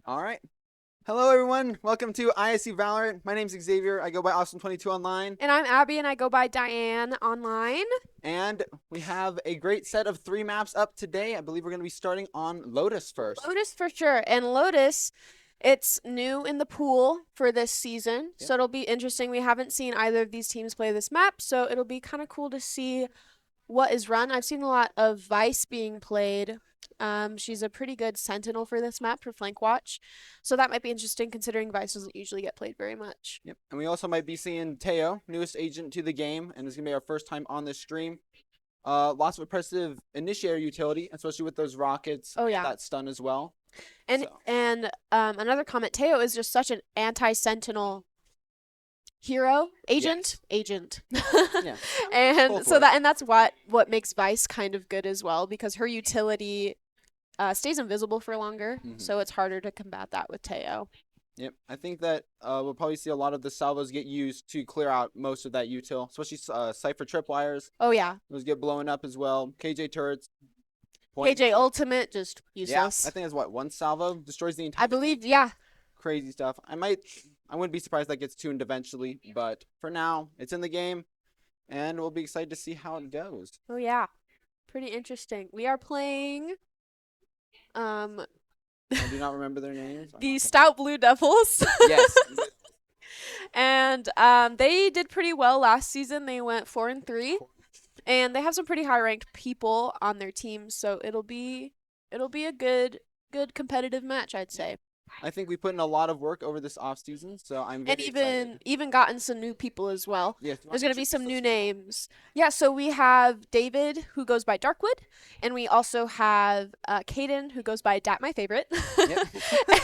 All right. Hello, everyone. Welcome to ISU Valorant. My name's Xavier. I go by Awesome22 online. And I'm Abby, and I go by Diane online. And we have a great set of 3 maps up today. I believe we're going to be starting on Lotus first. Lotus for sure. And Lotus, it's new in the pool for this season. Yep. So it'll be interesting. We haven't seen either of these teams play this map, so it'll be kind of cool to see what is run. I've seen a lot of Vice being played. She's a pretty good sentinel for this map for flank watch. So that might be interesting considering Vice doesn't usually get played very much. Yep. And we also might be seeing Teo, newest agent to the game, and it's going to be our first time on this stream. Lots of impressive initiator utility, especially with those rockets. Oh, yeah. That stun as well. And another comment, Teo is just such an anti-sentinel hero agent. Yeah. And so that's what makes Vice kind of good as well, because her utility stays invisible for longer, so it's harder to combat that with Teo. Yep, I think that we'll probably see a lot of the salvos get used to clear out most of that util, especially Cypher tripwires. Oh yeah, Those get blown up as well. KJ turrets. KJ ultimate, just useless. Yeah, I think that's what, one salvo destroys the entire. I believe, yeah. Crazy stuff. I wouldn't be surprised that gets tuned eventually, but for now, it's in the game, and we'll be excited to see how it goes. Oh yeah, pretty interesting. We are playing, I do not remember their names. the Stout Blue Devils. Yes. And they did pretty well last season. They went 4-3. And they have some pretty high ranked people on their team, so it'll be a good competitive match, I'd say. I think we put in a lot of work over this off season, so I'm very excited. even gotten some new people as well. Yes, there's gonna be some new names. Yeah, so we have David, who goes by Darkwood, and we also have Caden, who goes by Dat My Favorite. Yep.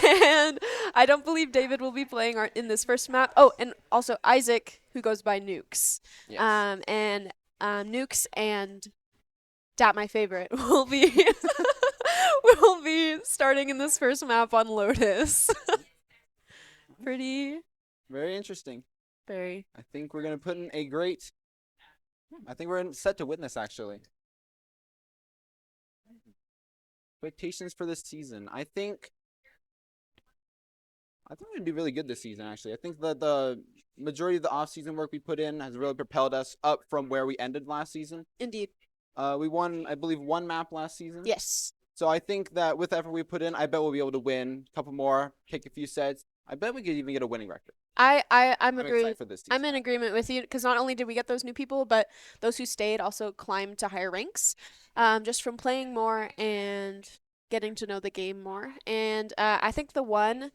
And I don't believe David will be playing in this first map. Oh, and also Isaac, who goes by Nukes. Yes. Nukes and Dat My Favorite will be will be starting in this first map on Lotus. Pretty. Very interesting. Very. I think we're going to put in a great. I think we're set to witness, actually. Expectations for this season. I think we're going to be really good this season, actually. I think that the majority of the off-season work we put in has really propelled us up from where we ended last season. Indeed. We won, I believe, 1 map last season. Yes. So I think that with the effort we put in, I bet we'll be able to win a couple more, take a few sets. I bet we could even get a winning record. I'm excited for this season. I'm in agreement with you, because not only did we get those new people, but those who stayed also climbed to higher ranks, just from playing more and getting to know the game more. And I think the one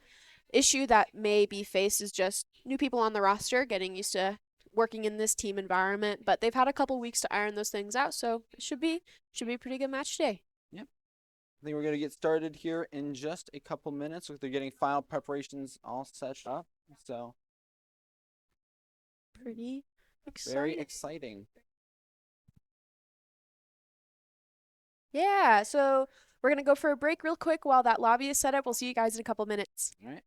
issue that may be faced is just new people on the roster getting used to working in this team environment, but they've had a couple weeks to iron those things out, so it should be a pretty good match today. Yep. I think we're going to get started here in just a couple minutes. They're getting final preparations all set up, so pretty exciting. Very exciting. Yeah, so we're going to go for a break real quick while that lobby is set up. We'll see you guys in a couple minutes. All right.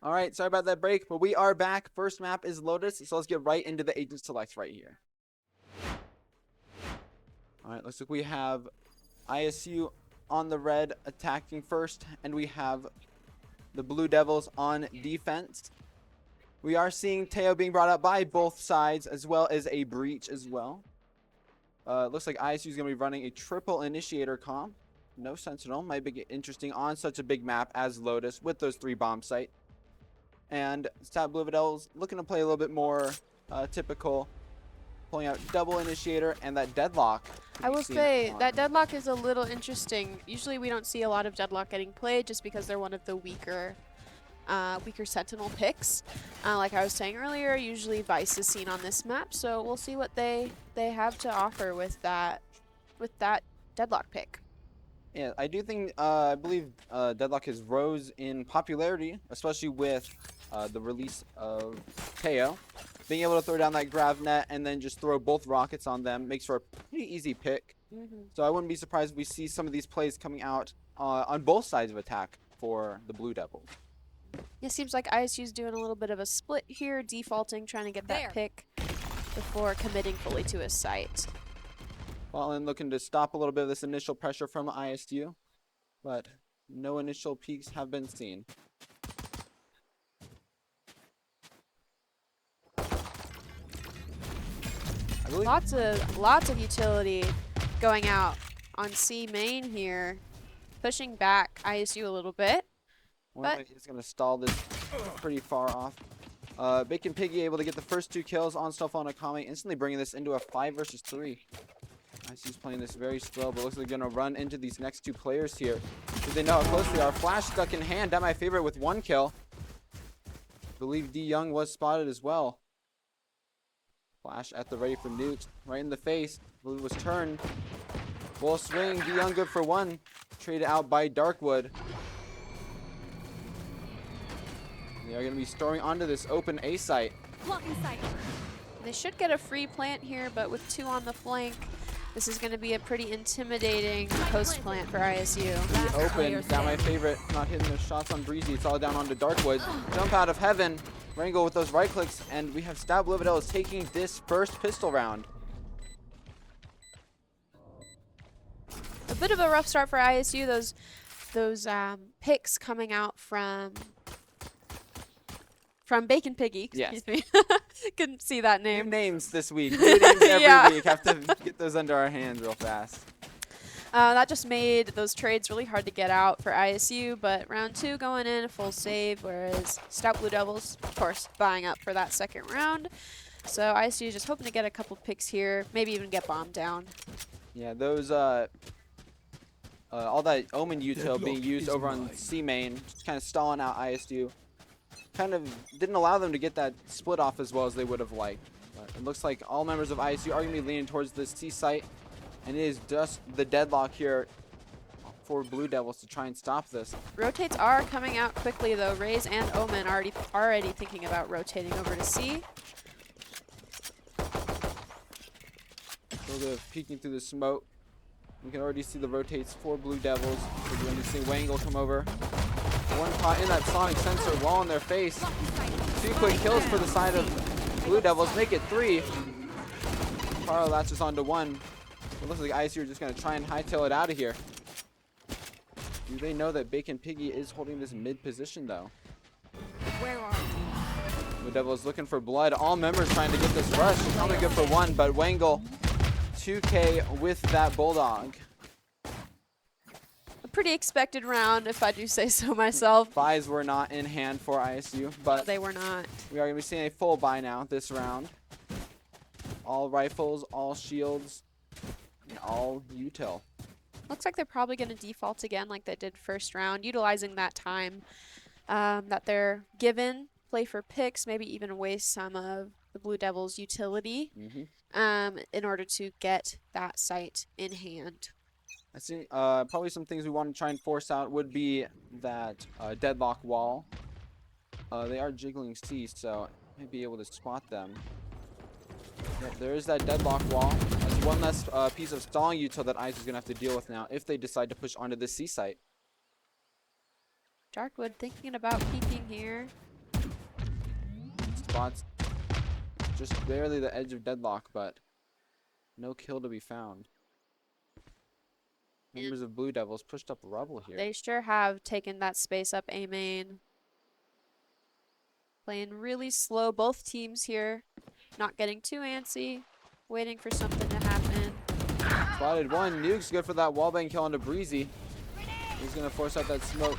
All right, sorry about that break, but we are back. First map is Lotus, so let's get right into the agent select right here. All right, looks like we have ISU on the red attacking first, and we have the Blue Devils on defense. We are seeing Teo being brought up by both sides, as well as a breach as well. Looks like ISU is going to be running a triple initiator comp. No Sentinel. Might be interesting on such a big map as Lotus with those 3 bomb sites. And Stout Blue Devils looking to play a little bit more typical, pulling out double initiator and that deadlock. I will say that deadlock is a little interesting. Usually we don't see a lot of deadlock getting played just because they're one of the weaker Sentinel picks. Like I was saying earlier, usually Vice is seen on this map, so we'll see what they have to offer with that deadlock pick. Yeah, I do think I believe deadlock has rose in popularity, especially with the release of Teo. Being able to throw down that grav net and then just throw both rockets on them makes for a pretty easy pick. So I wouldn't be surprised if we see some of these plays coming out on both sides of attack for the Blue Devils. It seems like ISU's doing a little bit of a split here, defaulting, trying to get that pick before committing fully to his site. Fallen looking to stop a little bit of this initial pressure from ISU, but no initial peaks have been seen. Lots of utility going out on C main here, pushing back ISU a little bit. But he's going to stall this pretty far off. Bacon Piggy able to get the first 2 kills on Snowfall and Akame, instantly bringing this into a 5 versus 3. ISU's playing this very slow, but looks like they're going to run into these next 2 players here. Because they know how close they are. Flash stuck in hand. That my favorite with 1 kill. I believe D Young was spotted as well. Flash at the ready for nukes. Right in the face. I believe it was turned. Full swing. D Young good for 1. Traded out by Darkwood. They are going to be storming onto this open A site. They should get a free plant here, but with 2 on the flank, this is going to be a pretty intimidating post plant for ISU. The open, that my favorite, not hitting the shots on Breezy. It's all down onto Darkwood. Jump out of heaven. Wrangle with those right clicks, and we have Stout Blue Devils taking this first pistol round. A bit of a rough start for ISU. Those picks coming out from Bacon Piggy, excuse me. Couldn't see that name. New names this week. New names every week. Have to get those under our hands real fast. That just made those trades really hard to get out for ISU, but round 2 going in, a full save, whereas Stout Blue Devils, of course, buying up for that second round. So ISU just hoping to get a couple picks here, maybe even get bombed down. Yeah, those, all that Omen util being used over on C main, just kind of stalling out ISU. Kind of didn't allow them to get that split off as well as they would have liked. But it looks like all members of ISU are going to be leaning towards this C site, and it is just the deadlock here for Blue Devils to try and stop this. Rotates are coming out quickly though. Raze and Omen already thinking about rotating over to C. A little bit of peeking through the smoke. We can already see the rotates for Blue Devils. We're going to see Wangle come over. 1 caught in that sonic sensor wall in their face. 2 quick kills for the side of Blue Devils. Make it 3. Carl latches onto 1. It looks like ISU are just going to try and hightail it out of here. Do they know that Bacon Piggy is holding this mid position though? Where are you? Blue Devils looking for blood. All members trying to get this rush. Only good for 1, but Wangle 2K with that Bulldog. A pretty expected round, if I do say so myself. Buys were not in hand for ISU, but they were not. We are going to be seeing a full buy now this round. All rifles, all shields, and all util. Looks like they're probably going to default again like they did first round, utilizing that time that they're given. Play for picks, maybe even waste some of the Blue Devils' utility in order to get that site in hand. I see. Probably some things we want to try and force out would be that deadlock wall. They are jiggling C, so I might be able to spot them. Yep, there is that deadlock wall. That's one less piece of stalling util that ISU is going to have to deal with now if they decide to push onto the C site. Darkwood thinking about peeking here. spots just barely the edge of deadlock, but no kill to be found. Members of Blue Devils pushed up rubble here. They sure have taken that space up A main. Playing really slow. Both teams here not getting too antsy. Waiting for something to happen. Spotted one. Nuke's good for that wallbang kill onto Breezy. He's going to force out that smoke.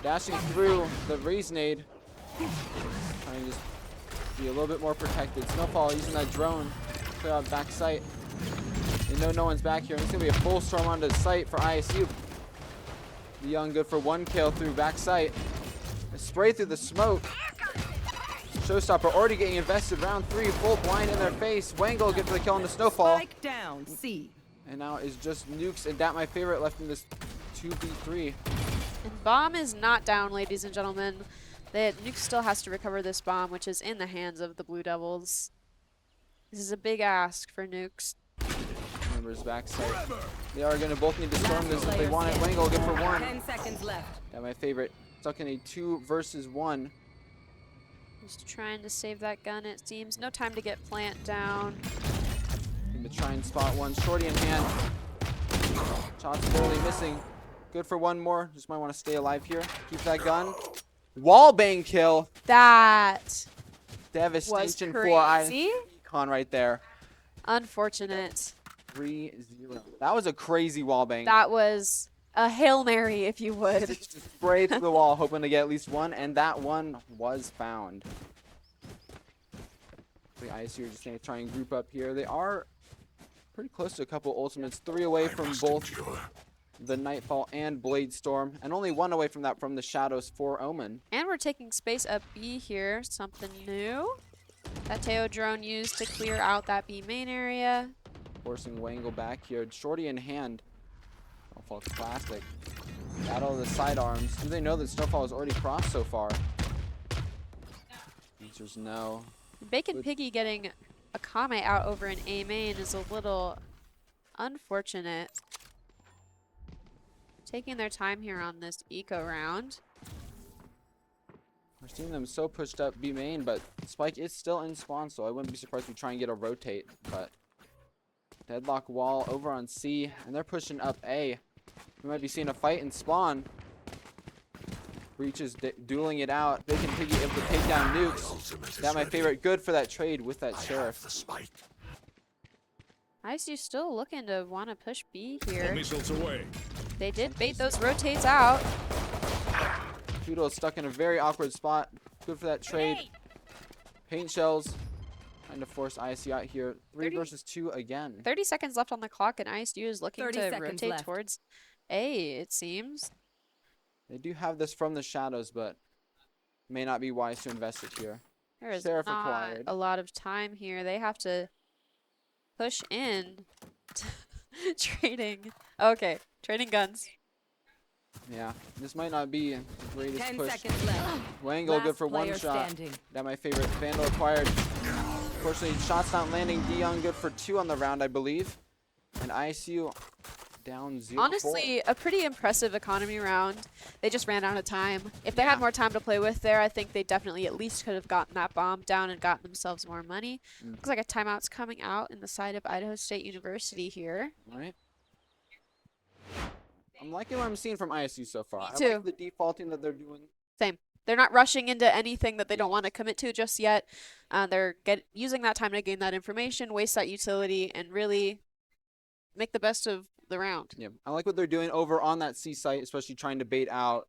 Dashing through the Breeze nade. Trying to just be a little bit more protected. Snowfall using that drone to clear out back sight. They know no one's back here. It's going to be a full storm onto sight for ISU. The Young good for one kill through back sight. A spray through the smoke. Showstopper already getting invested. Round 3, full blind in their face. Wangle good for the kill on the Snowfall. Spike down, C. And now is just Nukes and Dat My Favorite left in this 2v3. And bomb is not down, ladies and gentlemen. Nuke still has to recover this bomb, which is in the hands of the Blue Devils. This is a big ask for Nukes. Members backside. They are going to both need to storm this if they want it. Wangle good for one. 10 seconds left. Dat My Favorite stuck in a 2 versus 1. Just trying to save that gun, it seems. No time to get plant down. Going to try and spot one. Shorty in hand. Shots barely missing. Good for one more. Just might want to stay alive here. Keep that gun. Wall bang kill. That Devastation was for crazy. Icon right there. Unfortunate. 3-0. That was a crazy wall bang. That was a Hail Mary, if you would. Just spray through the wall, hoping to get at least one, and that one was found. The ISU are just going to try and group up here. They are pretty close to a couple ultimates. 3 away from both the Nightfall and Blade Storm, and only 1 away from that from the Shadows for Omen. And we're taking space up B here. Something new. That Teo drone used to clear out that B main area. Forcing Wangle back here. Shorty in hand. Snowfall classic. Battle of the sidearms. Do they know that Snowfall has already crossed so far? Answer's no. Bacon Piggy getting a Kame out over in A main is a little unfortunate. Taking their time here on this eco round. We're seeing them so pushed up B main, but Spike is still in spawn, so I wouldn't be surprised if we try and get a rotate. But deadlock wall over on C, and they're pushing up A. We might be seeing a fight in spawn. Breach is dueling it out. Bacon Piggy able to take down Nukes. Dat My Favorite. Good for that trade with that Sheriff. ISU still looking to want to push B here. Missiles away. They did bait those rotates out. Poodle is stuck in a very awkward spot. Good for that trade. Paint shells. Trying to force ISU out here. 3 versus 2 again. 30 seconds left on the clock, and ISU is looking 30 to seconds rotate left. towards A, it seems. They do have this from the Shadows, but may not be wise to invest it here. There is Sheriff not required. a lot of time here. They have to push in. Trading. Okay, trading guns. Yeah, this might not be the greatest 10 push. seconds left. Wangle good Last for one player shot. standing. Dat My Favorite. Vandal acquired. Unfortunately, shots not landing. Dion good for 2 on the round, I believe. And ISU down 0-4. Honestly, a pretty impressive economy round. They just ran out of time. If they had more time to play with there, I think they definitely at least could have gotten that bomb down and gotten themselves more money. Looks like a timeout's coming out in the side of Idaho State University here. All right. I'm liking what I'm seeing from ISU so far. Me too. I like the defaulting that they're doing. Same. They're not rushing into anything that they don't want to commit to just yet. They're using that time to gain that information, waste that utility, and really make the best of the round. Yeah, I like what they're doing over on that C site, especially trying to bait out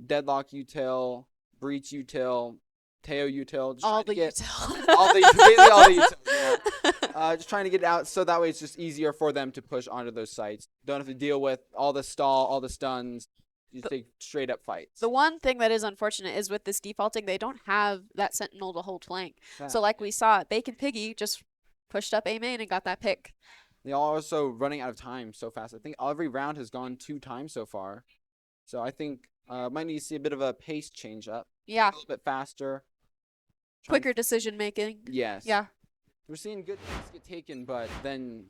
Deadlock util, Breach util, Teo util. Just All trying to the get util. basically all the utils. Yeah. Just trying to get it out so that way it's just easier for them to push onto those sites. Don't have to deal with all the stall, all the stuns. You take straight up fights. The one thing that is unfortunate is with this defaulting, they don't have that sentinel to hold flank. Yeah. So like we saw, Bacon Piggy just pushed up A main and got that pick. They are also running out of time so fast. I think every round has gone 2 times so far. So I think might need to see a bit of a pace change up. Yeah, A little bit faster. quicker decision making. Yes. Yeah. We're seeing good things get taken, but then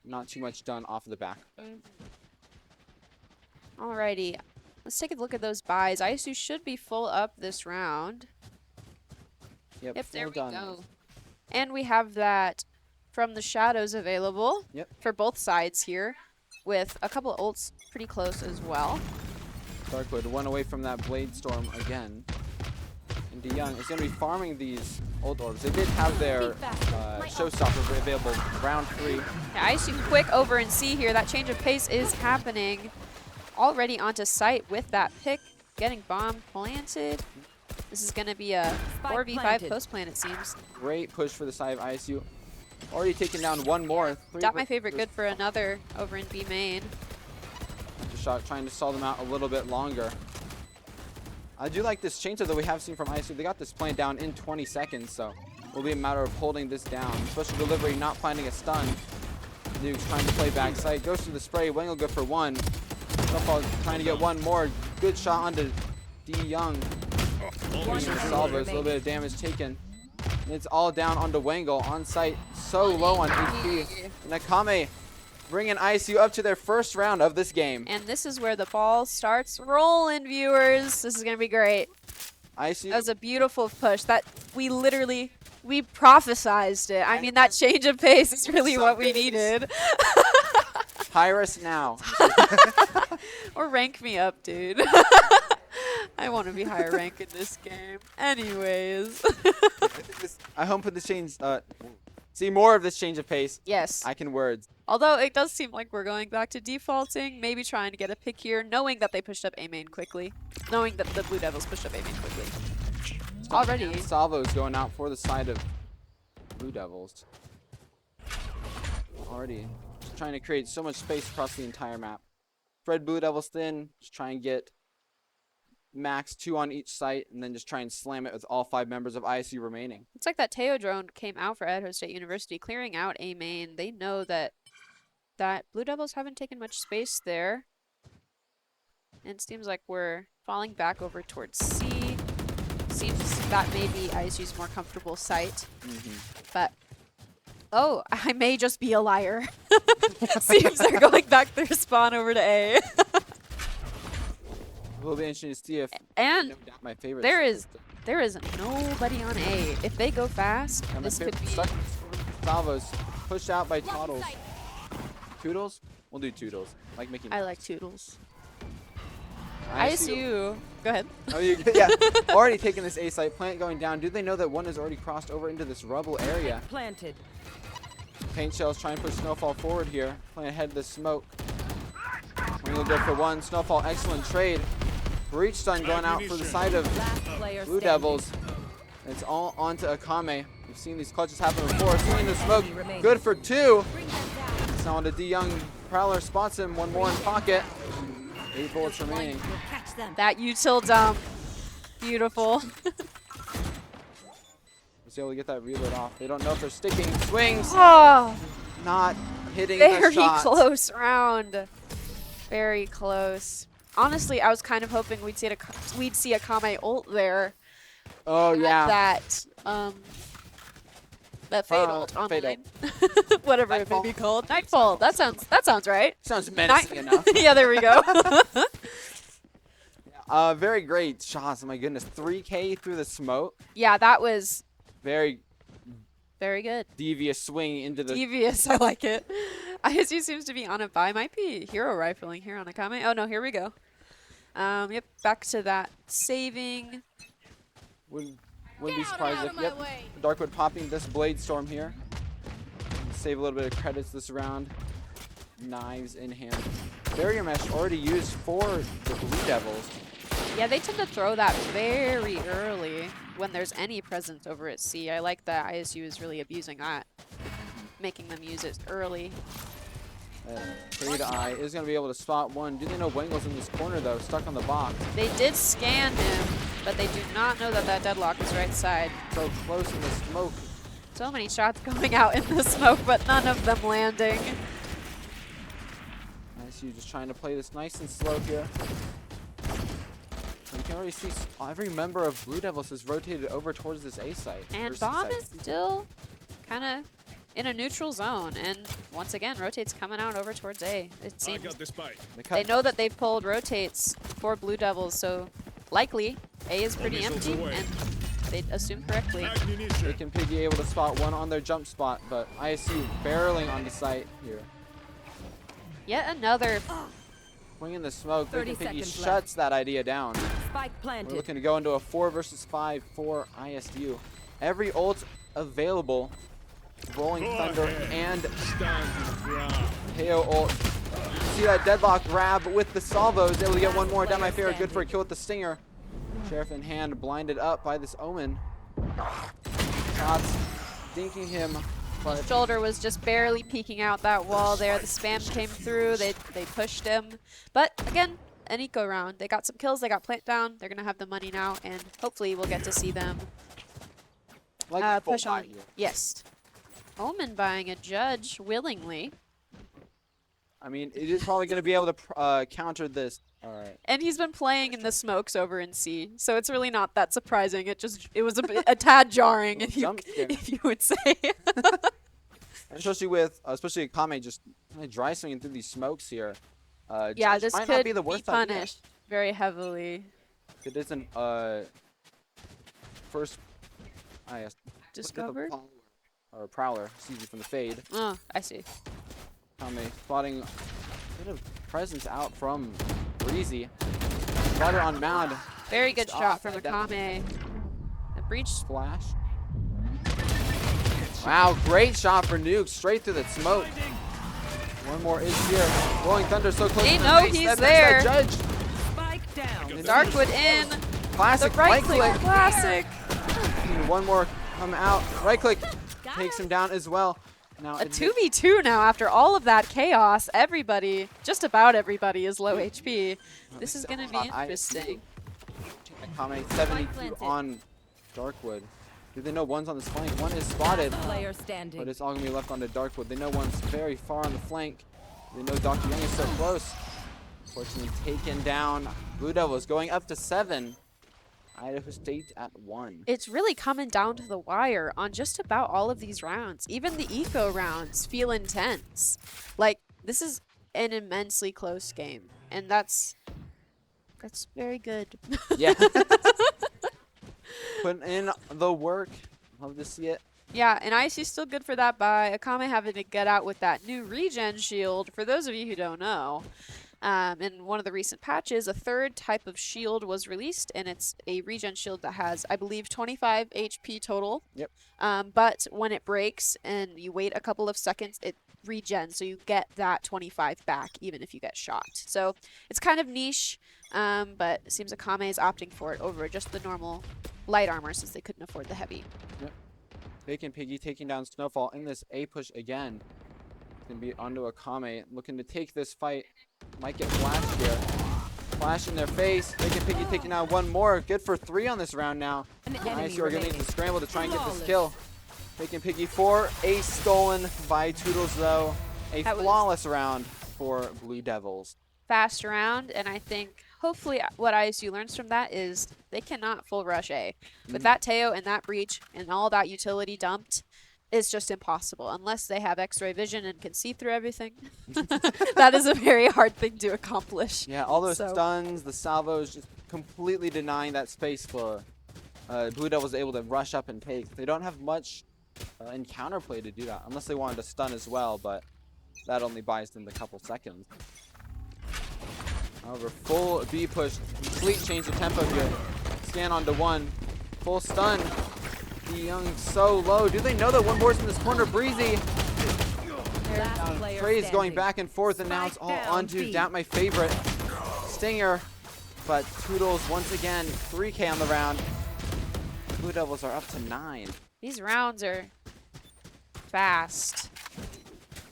not too much done off of the back. Yep, Yep, there well we done. go. And we have that from the shadows available Yep. for both sides here, with a couple of ults pretty close as well. Darkwood one away from that Blade Storm again. And DeYoung is going to be farming these ult orbs. They did have their showstopper available round 3. Yeah, ISU quick over and C here. That change of pace is happening. Already onto site with that pick, getting bomb planted. This is going to be a Spike 4v5 planted. post plan, it seems. Great push for the side of ISU. Already taken down one more. Got my favorite good for another over in B main. Just shot trying to stall them out a little bit longer. I do like this change that we have seen from ISU. They got this plant down in 20 seconds, so it'll be a matter of holding this down. Special delivery, not planting a stun. Duke's trying to play backside. Goes to the spray. Wang will go for one. Snowfall trying to get one more. Good shot onto DeYoung. Salvos, a little bit of damage taken. And it's all down onto Wangle on site. So low on HP. Nakame bringing ISU up to their first round of this game. And this is where the ball starts rolling, viewers. This is going to be great. ISU. That was a beautiful push. That we prophesized it. I mean, that change of pace is really what we needed. Hire us now. Or rank me up, dude. I want to be higher rank in this game. Anyways. I hope for this change. See more of this change of pace. Yes. I can words. Although it does seem like we're going back to defaulting, maybe trying to get a pick here, knowing that they pushed up A main quickly. Knowing that the Blue Devils pushed up A main quickly. Already. Salvo's going out for the side of Blue Devils. Already just trying to create so much space across the entire map. Spread Blue Devils thin. Just try and get max 2 on each site, and then just try and slam it with all 5 members of ISU remaining. It's like that Teo drone came out for Idaho State University, clearing out A main. They know that Blue Devils haven't taken much space there. And it seems like we're falling back over towards C. Seems that may be ISU's more comfortable site. But, oh, I may just be a liar. Seems they're going back their spawn over to A. It will be interesting to see if And no doubt my favorite. there is nobody on A. If they go fast, Yeah, my this could favorite- be... Salvos pushed out by Toddles. Toodles? We'll do Toodles. Like Mickey. I like Toodles. ISU. ISU. Go ahead. Oh, yeah. Already taking this A site. Plant going down. Do they know that one has already crossed over into this rubble area? Planted. Paint Shells trying to push Snowfall forward here. Playing ahead of the smoke. We're going to go for one. Snowfall, excellent trade. Breach stun going out for the side of Last player Blue standing. Devils. It's all onto Akame. We've seen these clutches happen before. Swinging the smoke. Good for 2. It's now onto DeYoung. Prowler spots him. One more in pocket. 8 bullets remaining. We'll catch them. That util dump. Beautiful. Was able to get that reload off. They don't know if they're sticking. Swings. Oh, Not hitting the very shot. close round. Very close. Honestly, I was kind of hoping we'd see a Kame ult there. Oh, yeah. That fade ult fade online. Whatever it may Nightfall. be called. Nightfall. That sounds right. Sounds menacing enough. Yeah, there we go. Very great shots. Oh my goodness. 3K through the smoke. Yeah, that was Very very good. devious swing into the. Devious, I like it. ISU seems to be on a buy. Might be hero rifling here on Akame. Oh no, here we go. Yep, back to that saving. Wouldn't be surprised if. Yep. Darkwood popping this Blade Storm here. Save a little bit of credits this round. Knives in hand. Barrier mesh already used for the Blue Devils. Yeah, they tend to throw that very early when there's any presence over at C. I like that ISU is really abusing that, making them use it early. Trade Eye is going to be able to spot one. Do they know Wangle's in this corner, though? Stuck on the box. They did scan him, but they do not know that that deadlock is right side. So close in the smoke. So many shots going out in the smoke, but none of them landing. ISU just trying to play this nice and slow here. You can already see every member of Blue Devils has rotated over towards this A site. And or C Bomb site. is still kind of in a neutral zone, and once again, rotates coming out over towards A. It seems they know that they've pulled rotates for Blue Devils, so likely A is pretty empty, and They assumed correctly. They can Piggy able to spot one on their jump spot, but ISU barreling onto site here. Yet another. Swinging the smoke, 30 Piggy seconds shuts that idea down. Spike We're planted. looking to go into a 4 versus 5 for ISU. Every ult available. Rolling Thunder and KO ult. See that deadlock grab with the salvos. Able to get one more down my favorite. Good for a kill with the stinger. Sheriff in hand, blinded up by this Omen. Shots dinking him. But Shoulder was just barely peeking out that wall there. The spam came through. They pushed him. But again, an eco round. They got some kills. They got plant down. They're gonna have the money now, and hopefully we'll get to see them like push full on. buy here. Yes. Omen buying a judge willingly. I mean, it is probably going to be able to counter this. All right. And he's been playing in the smokes over in C, so it's really not that surprising. It was a tad jarring, if Jump scare. you would say. Especially with Akame just kind of dry swinging through these smokes here. Yeah, Judge this might could not be the worst idea. punished very heavily. It isn't first Discovered? or Prowler, excuse me, from the fade. Oh, I see. Akame spotting a bit of presence out from Breezy. Got it on Mound. Very good Stop shot from that down. Akame. A breach. Splash. Wow, great shot for Nuke, straight through the smoke. One more is here. Rolling Thunder so close They to the know face. he's That there. Judge. Spike down. Darkwood in. Classic The right click. click. Classic. One more come out. Right click takes him down as well. Now A it's 2v2 now after all of that chaos. Everybody, just about everybody is low HP. This is going to be interesting. Akame 72 on Darkwood. Do they know one's on this flank? One is spotted, Player standing. but it's all gonna be left onto Darkwood. They know one's very far on the flank. They know Dr. Young is so close. Fortunately taken down. Blue Devils going up to 7. Idaho State at 1. It's really coming down to the wire on just about all of these rounds. Even the eco rounds feel intense. Like, this is an immensely close game, and that's very good. Yeah. Putting in the work. Love to see it. Yeah, and ISU still good for that buy. Akame having to get out with that new regen shield. For those of you who don't know, in one of the recent patches, a third type of shield was released, and it's a regen shield that has, I believe, 25 HP total. Yep. But when it breaks and you wait a couple of seconds, it regens, so you get that 25 back even if you get shot. So it's kind of niche, but it seems Akame is opting for it over just the normal light armor since they couldn't afford the heavy. Yep. Bacon Piggy taking down Snowfall in this A push again. Gonna be onto Akame, looking to take this fight. Might get flashed here. Flash in their face. Bacon Piggy taking down one more. Good for 3 on this round now. An enemy ISU are gonna need remaining. to scramble to try and get this kill. Bacon Piggy 4. Ace stolen by Toodles though. A That was- flawless round for Blue Devils. Fast round, and I think hopefully what ISU learns from that is they cannot full rush A. With that Teo and that breach and all that utility dumped, it's just impossible unless they have X-ray vision and can see through everything. That is a very hard thing to accomplish. Yeah, all those So- stuns, the salvos, just completely denying that space for Blue Devils able to rush up and take. They don't have much in counterplay to do that, unless they wanted to stun as well, but that only buys them a couple seconds. However, full B push, complete change of tempo here. Scan onto 1, full stun. The Young so low. Do they know that one more's in this corner? Breezy. Last player Praise going standing. back and forth, and now it's Spike all down onto B. Doubt My Favorite. Stinger, but Toodles once again, 3K on the round. Blue Devils are up to 9. These rounds are fast.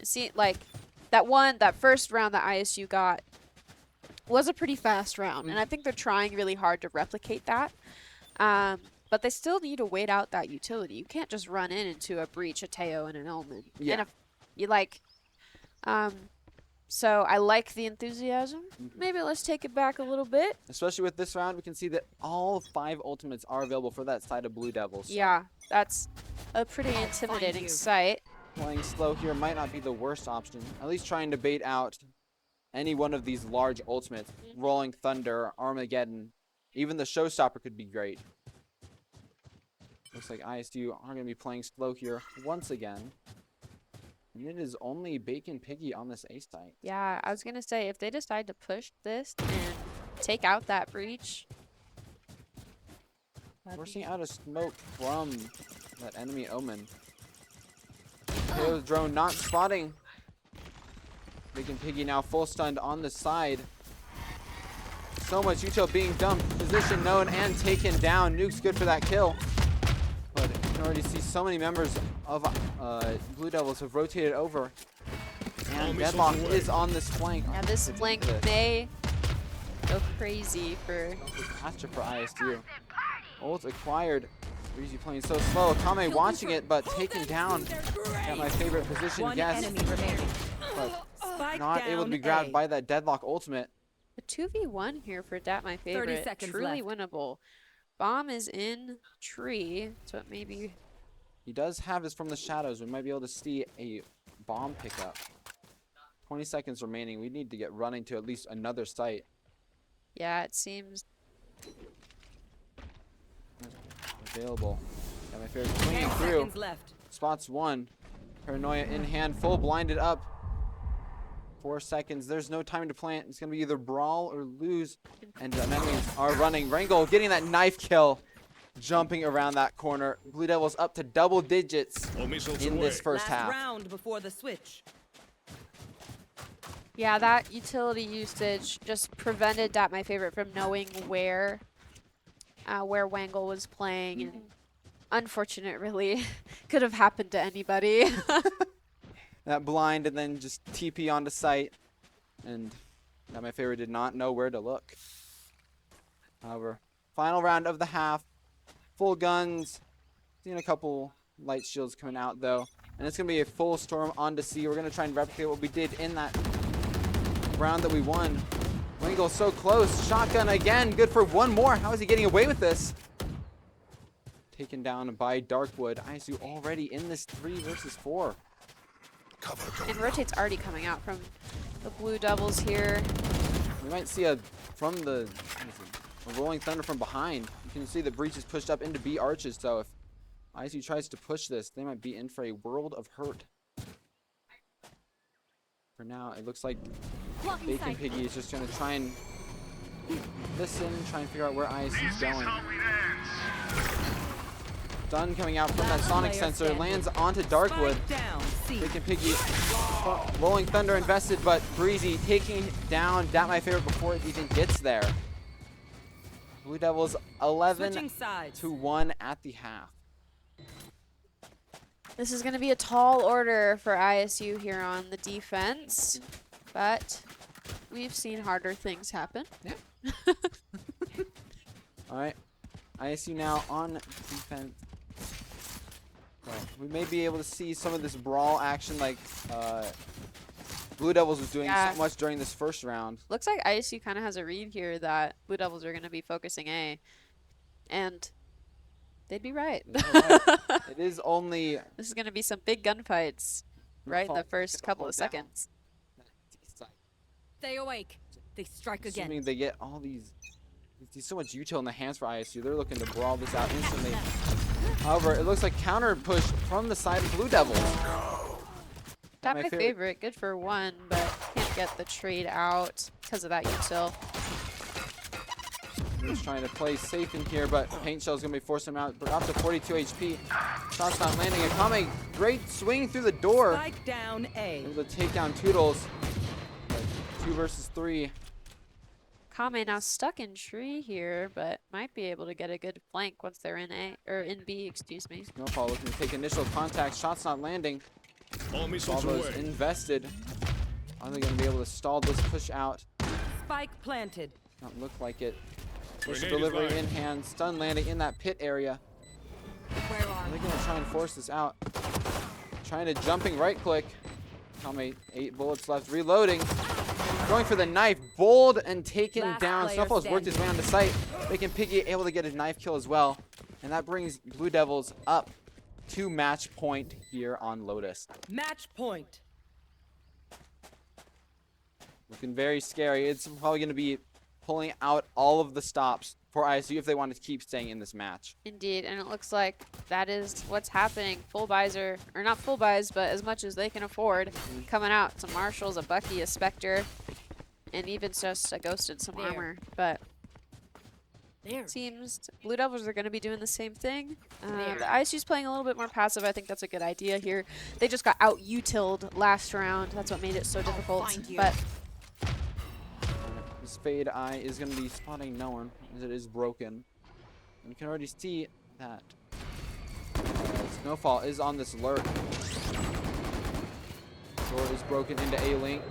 See, like that first round that ISU got was a pretty fast round, and I think they're trying really hard to replicate that. But they still need to wait out that utility. You can't just run into a breach, a Teo, and an Omen. Yeah. And if you like, so I like the enthusiasm. Maybe let's take it back a little bit. Especially with this round, we can see that all 5 ultimates are available for that side of Blue Devils. Yeah, that's a pretty intimidating you. sight. Playing slow here might not be the worst option. At least trying to bait out any one of these large ultimates. Rolling Thunder, Armageddon, even the Showstopper could be great. Looks like ISU are going to be playing slow here once again. And it is only Bacon Piggy on this A site. Yeah, I was gonna say if they decide to push this and take out that breach. Forcing out a smoke from that enemy Omen. Tails drone not spotting. Bacon Piggy now full stunned on the side. So much util being dumped. Position known and taken down. Nuke's good for that kill. But you can already see so many members of Blue Devils have rotated over. And Deadlock is on this flank. Yeah, this flank may go crazy for Master for ISU. Ult acquired. Breezy playing so slow. Kame watching it, but taken down. Got my favorite position, One yes. enemy remaining. But Spike not able to be down grabbed A. by that Deadlock ultimate. a 2v1 here for Dat, my favorite. seconds Truly left. winnable. Bomb is in tree, so it may be. He does have this from the shadows. We might be able to see a bomb pickup. 20 seconds remaining. We need to get running to at least another site. Yeah, it seems. Available. Got my favorite swinging 10 through. seconds left. Spots one. Paranoia in hand, full blinded up. 4 seconds. There's no time to plant. It's going to be either brawl or lose. And enemies are running. Wrangle getting that knife kill. Jumping around that corner. Blue Devils up to double digits in this first Last half. round before the switch. Yeah, that utility usage just prevented Dat, my favorite, from knowing where Wangle was playing, and unfortunate, really, could have happened to anybody. That blind and then just TP onto site. And that my favorite did not know where to look. However, final round of the half. Full guns. Seeing a couple light shields coming out though. And it's going to be a full storm onto C. We're going to try and replicate what we did in that round that we won. Wingle so close. Shotgun again. Good for one more. How is he getting away with this? Taken down by Darkwood. ISU already in this 3 versus 4. And rotate's already coming out from the Blue Devils here. We might see a rolling thunder from behind. You can see the breach is pushed up into B arches, so if ISU tries to push this, they might be in for a world of hurt. For now, it looks like Bacon Piggy is just going to try and listen, try and figure out where ISU is going. Stun coming out from that sonic sensor, lands onto Darkwood. Spike down C. Bacon Piggy, rolling thunder invested, but Breezy taking down Dat my favorite before it even gets there. Blue Devils 11 Switching sides. to 1 at the half. This is going to be a tall order for ISU here on the defense, but we've seen harder things happen. Yeah. All right, ISU now on defense. Well, we may be able to see some of this brawl action like Blue Devils was doing so much during this first round. Looks like ISU kind of has a read here that Blue Devils are going to be focusing A, and they'd be right. It is only... This is going to be some big gunfights right in the first couple of seconds. Stay awake. They strike again. Assuming they get all these so much util in the hands for ISU, they're looking to brawl this out instantly. However, it looks like counter push from the side of Blue Devils. Not my favorite. Good for one, but can't get the trade out because of that util. He's trying to play safe in here, but Paint Shell's going to be forcing him out. But up to 42 HP. Shot's not landing. Akame, great swing through the door. Spike down A. Able to take down Toodles. But 2 versus 3. Kame now stuck in tree here, but might be able to get a good flank once they're in A, or in B, excuse me. Snowfall looking to take initial contact. Shot's not landing. All those invested. Are they going to be able to stall this push out? Spike planted. Not look like it. Initial delivery in hand. Stun landing in that pit area. Where are Are they going to try and force this out? Trying to jumping right click. Kame, 8 bullets left. Reloading. Going for the knife. Bold and taken Last down. player Snowfall's worked his way onto site. Bacon Piggy able to get a knife kill as well. And that brings Blue Devils up to match point here on Lotus. Match point. Looking very scary. It's probably going to be pulling out all of the stops support ISU if they want to keep staying in this match. Indeed, and it looks like that is what's happening. Full buys or not full buys, but as much as they can afford coming out. Some Marshals, a Bucky, a Spectre, and even just a Ghost and some There. armor. But There. seems Blue Devils are going to be doing the same thing. There. The ISU's playing a little bit more passive. I think that's a good idea here. They just got out-utiled last round. That's what made it so difficult. find you. But This Fade Eye is going to be spotting no one as it is broken. And you can already see that Snowfall is on this lurk. Door is broken into A-Link.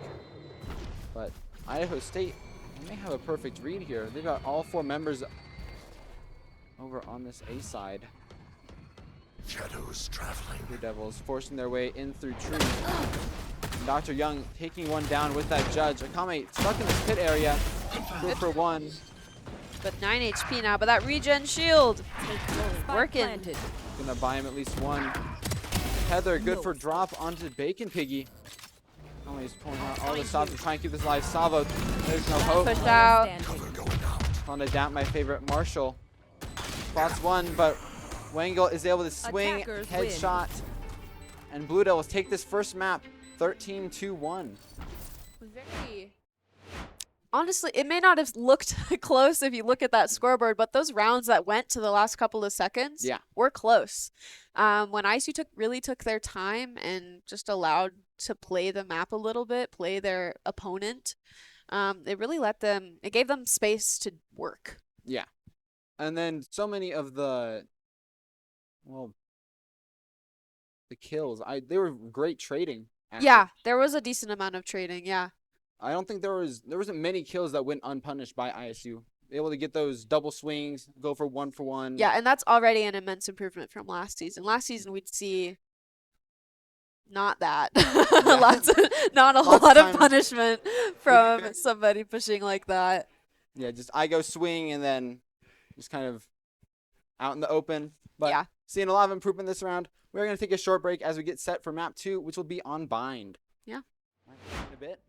But Idaho State, they may have a perfect read here. They've got all 4 members over on this A side. Shadows traveling. Blue Devils forcing their way in through trees. And Dr. Young taking one down with that judge. Akame stuck in the pit area. Good for 1. but 9 HP now. But that regen shield Spike working. planted. Gonna buy him at least 1. Heather, good for drop onto Bacon Piggy. Oh, he's pulling out all the stops to try and keep this alive. Savo, there's no hope. Push out. Standing. Going out. Trying to adapt my favorite Marshall. Spots 1, but Wangle is able to swing, Attackers win. headshot. And Blue Devils take this first map 13-1. Very. Honestly, it may not have looked close if you look at that scoreboard, but those rounds that went to the last couple of seconds were close. When ISU really took their time and just allowed to play the map a little bit, play their opponent, it really it gave them space to work. Yeah. And then so many of the kills, they were great trading. Actually. Yeah, there was a decent amount of trading, yeah. I don't think there wasn't many kills that went unpunished by ISU. Able to get those double swings, go for 1 for 1. Yeah, and that's already an immense improvement from last season. Last season, we'd see not that. Not a whole lot of punishment from somebody pushing like that. Yeah, just I go swing and then just kind of out in the open. But Yeah. seeing a lot of improvement this round. We're going to take a short break as we get set for map 2, which will be on Bind. Yeah. In a bit.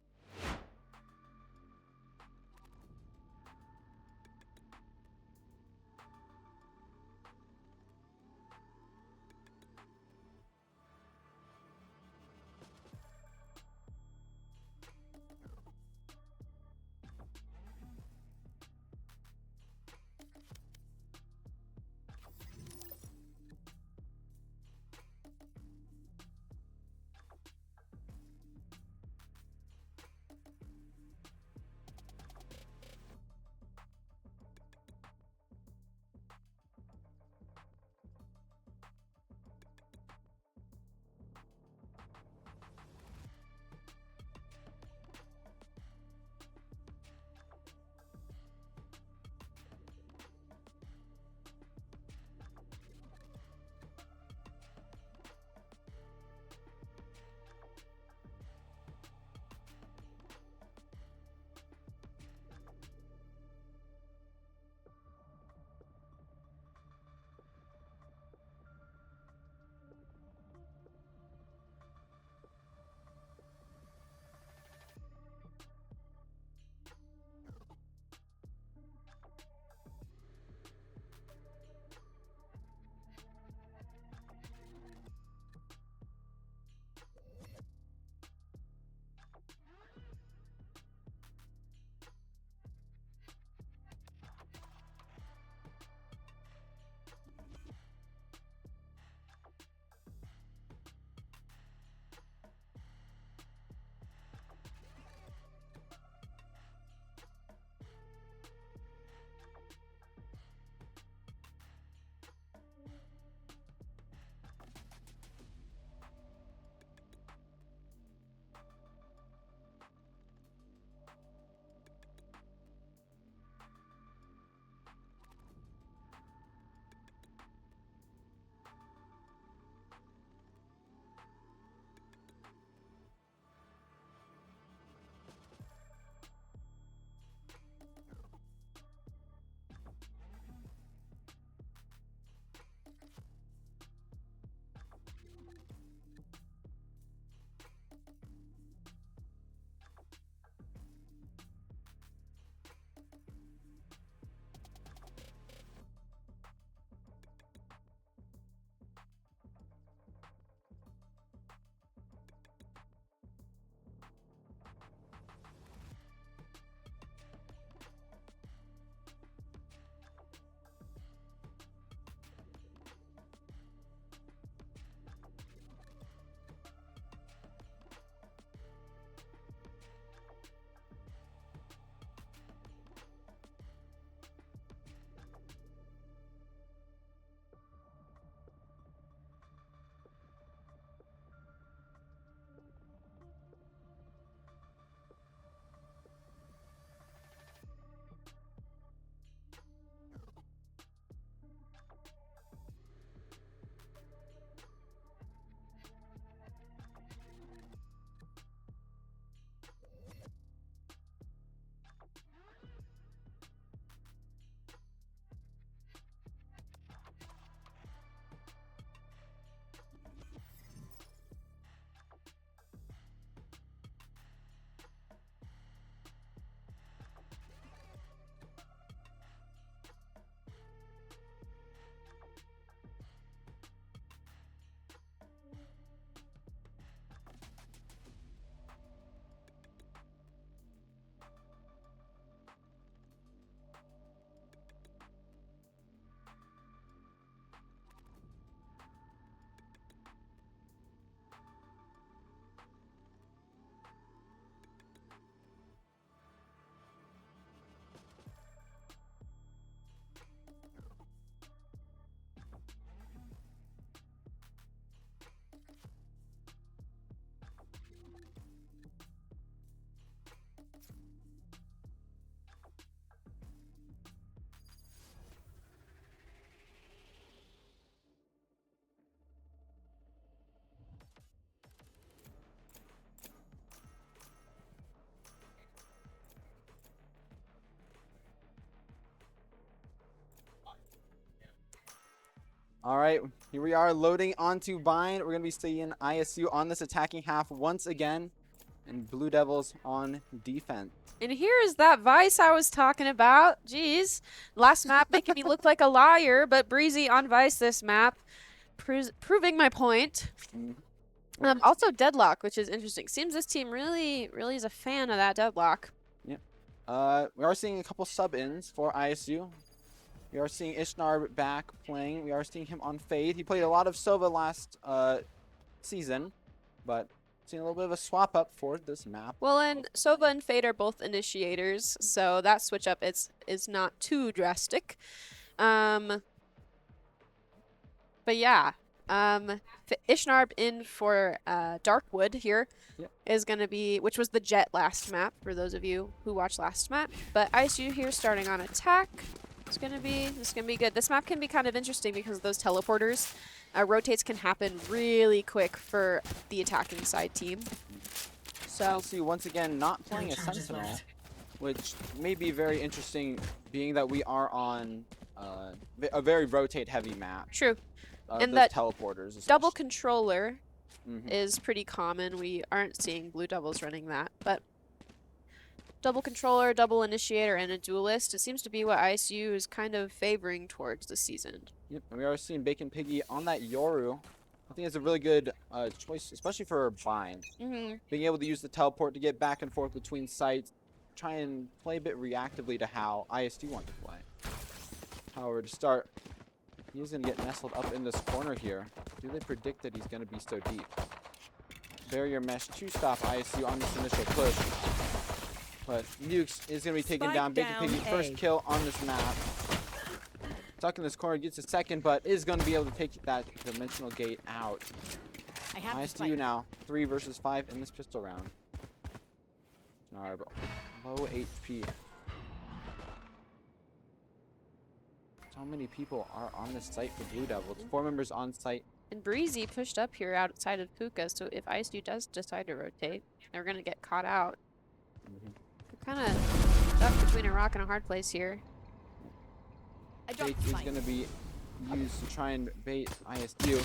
All right, here we are loading onto Bind. We're going to be seeing ISU on this attacking half once again, and Blue Devils on defense. And here is that Vice I was talking about. Jeez. Last map making me look like a liar, but Breezy on Vice this map. Proving my point. Also Deadlock, which is interesting. Seems this team really is a fan of that Deadlock. Yep. We are seeing a couple sub-ins for ISU. We are seeing Ishnar back playing. We are seeing him on Fade. He played a lot of Sova last season, but seeing a little bit of a swap up for this map. Well, and Sova and Fade are both initiators, so that switch up is not too drastic. But yeah, Ishnarb in for Darkwood here is going to be, which was the Jet last map for those of you who watched last map. But ISU here starting on attack. This is gonna be good. This map can be kind of interesting because those teleporters, rotates can happen really quick for the attacking side team. So ISU once again not playing a Sentinel, which may be very interesting, being that we are on a very rotate-heavy map. true. And those that teleporters, Double especially. controller is pretty common. We aren't seeing Blue Devils running that, but double controller, double initiator, and a duelist. It seems to be what ISU is kind of favoring towards this season. Yep, and we are seeing Bacon Piggy on that Yoru. I think it's a really good choice, especially for Bind. Being able to use the teleport to get back and forth between sites, try and play a bit reactively to how ISU want to play. However, to start, he's going to get nestled up in this corner here. Do they predict that he's going to be so deep? Barrier mesh to stop ISU on this initial push. But Nukes is going to be taken down. Bacon Piggy, first kill on this map. Stuck in this corner, gets a second, but is going to be able to take that dimensional gate out. ISU now 3 versus 5 in this pistol round. Narb, low HP. So many people are on this site for Blue Devils. 4 members on site. And Breezy pushed up here outside of Puka, so if ISU does decide to rotate, they're going to get caught out. They're kind of stuck between a rock and a hard place here. Bait is going to be used to try and bait ISU.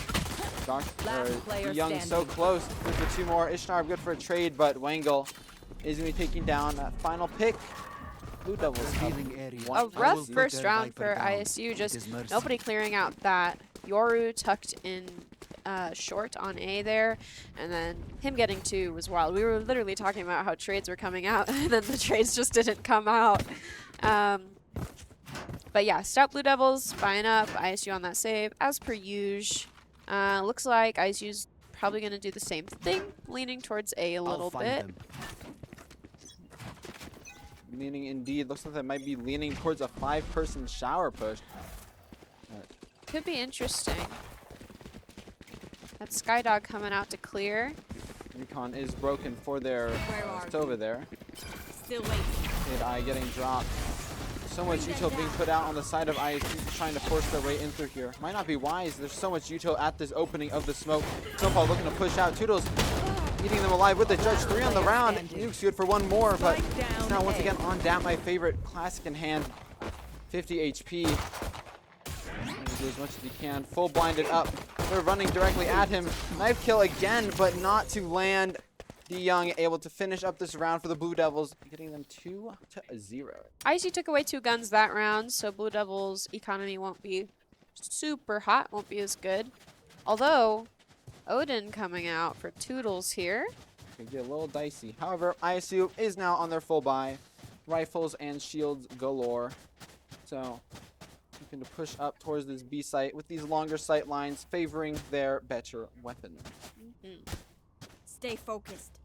Young so close. There's the 2 more. Ishnar good for a trade, but Wangle is going to be taking down that final pick. Blue Devils a rough first round for ISU. Just nobody clearing out that Yoru tucked in short on A there, and then him getting 2 was wild. We were literally talking about how trades were coming out, and then the trades just didn't come out. But yeah, Stout Blue Devils buying up, ISU on that save, as per usual. Looks like ISU's probably going to do the same thing, leaning towards A a little bit. Leaning indeed. Looks like they might be leaning towards a 5-person shower push. Could be interesting. That Skydog coming out to clear. Recon is broken for their Sova there. Still waiting. Mid-eye getting dropped. So much util being put out on the side of ISU, trying to force their way in through here. Might not be wise. There's so much util at this opening of the smoke. Snowfall looking to push out. Toodles eating them alive with the judge. 3 on the round. Nuke's good for 1 more, but now once again on down. My favorite classic in hand. 50 HP. Do as much as he can. Full blinded up. They're running directly at him. Knife kill again, but not to land. D Young able to finish up this round for the Blue Devils, getting them 2-0. ISU took away 2 guns that round, so Blue Devils' economy won't be super hot, won't be as good. Although, Odin coming out for Toodles here. Could get a little dicey. However, ISU is now on their full buy. Rifles and shields galore. So, looking to push up towards this B site with these longer sight lines, favoring their better weapons. Stay focused.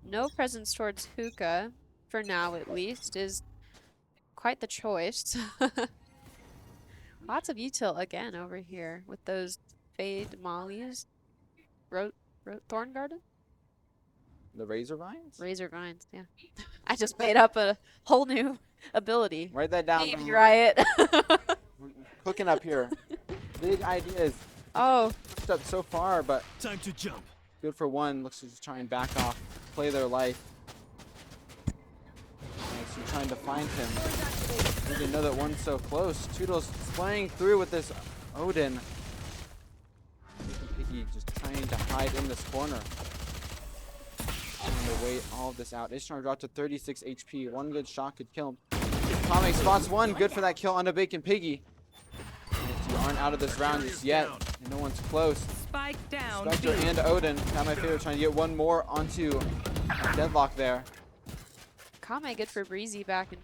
No presence towards Hookah, for now at least, is quite the choice. Lots of util again over here with those Fade Mollies. Thorn Garden? The Razor Vines? Razor Vines, yeah. I just made up a whole new ability. Write that down. Baby Riot. Cooking up here. Big ideas. Oh. Pushed up so far, but time to jump. Good for 1. Looks to just try and back off, play their life. Nice, trying to find him. Didn't know that 1's so close. Toodles playing through with this Odin. Piggy just trying to hide in this corner. Trying to wait all of this out. Ishtar dropped to 36 HP. One good shot could kill him. Kame spots one. Good for that kill on the Bacon Piggy. You aren't out of this round just yet. And no one's close. Spike down. Spectre and Odin. Not my favorite, trying to get one more onto Deadlock there. Kame good for Breezy back in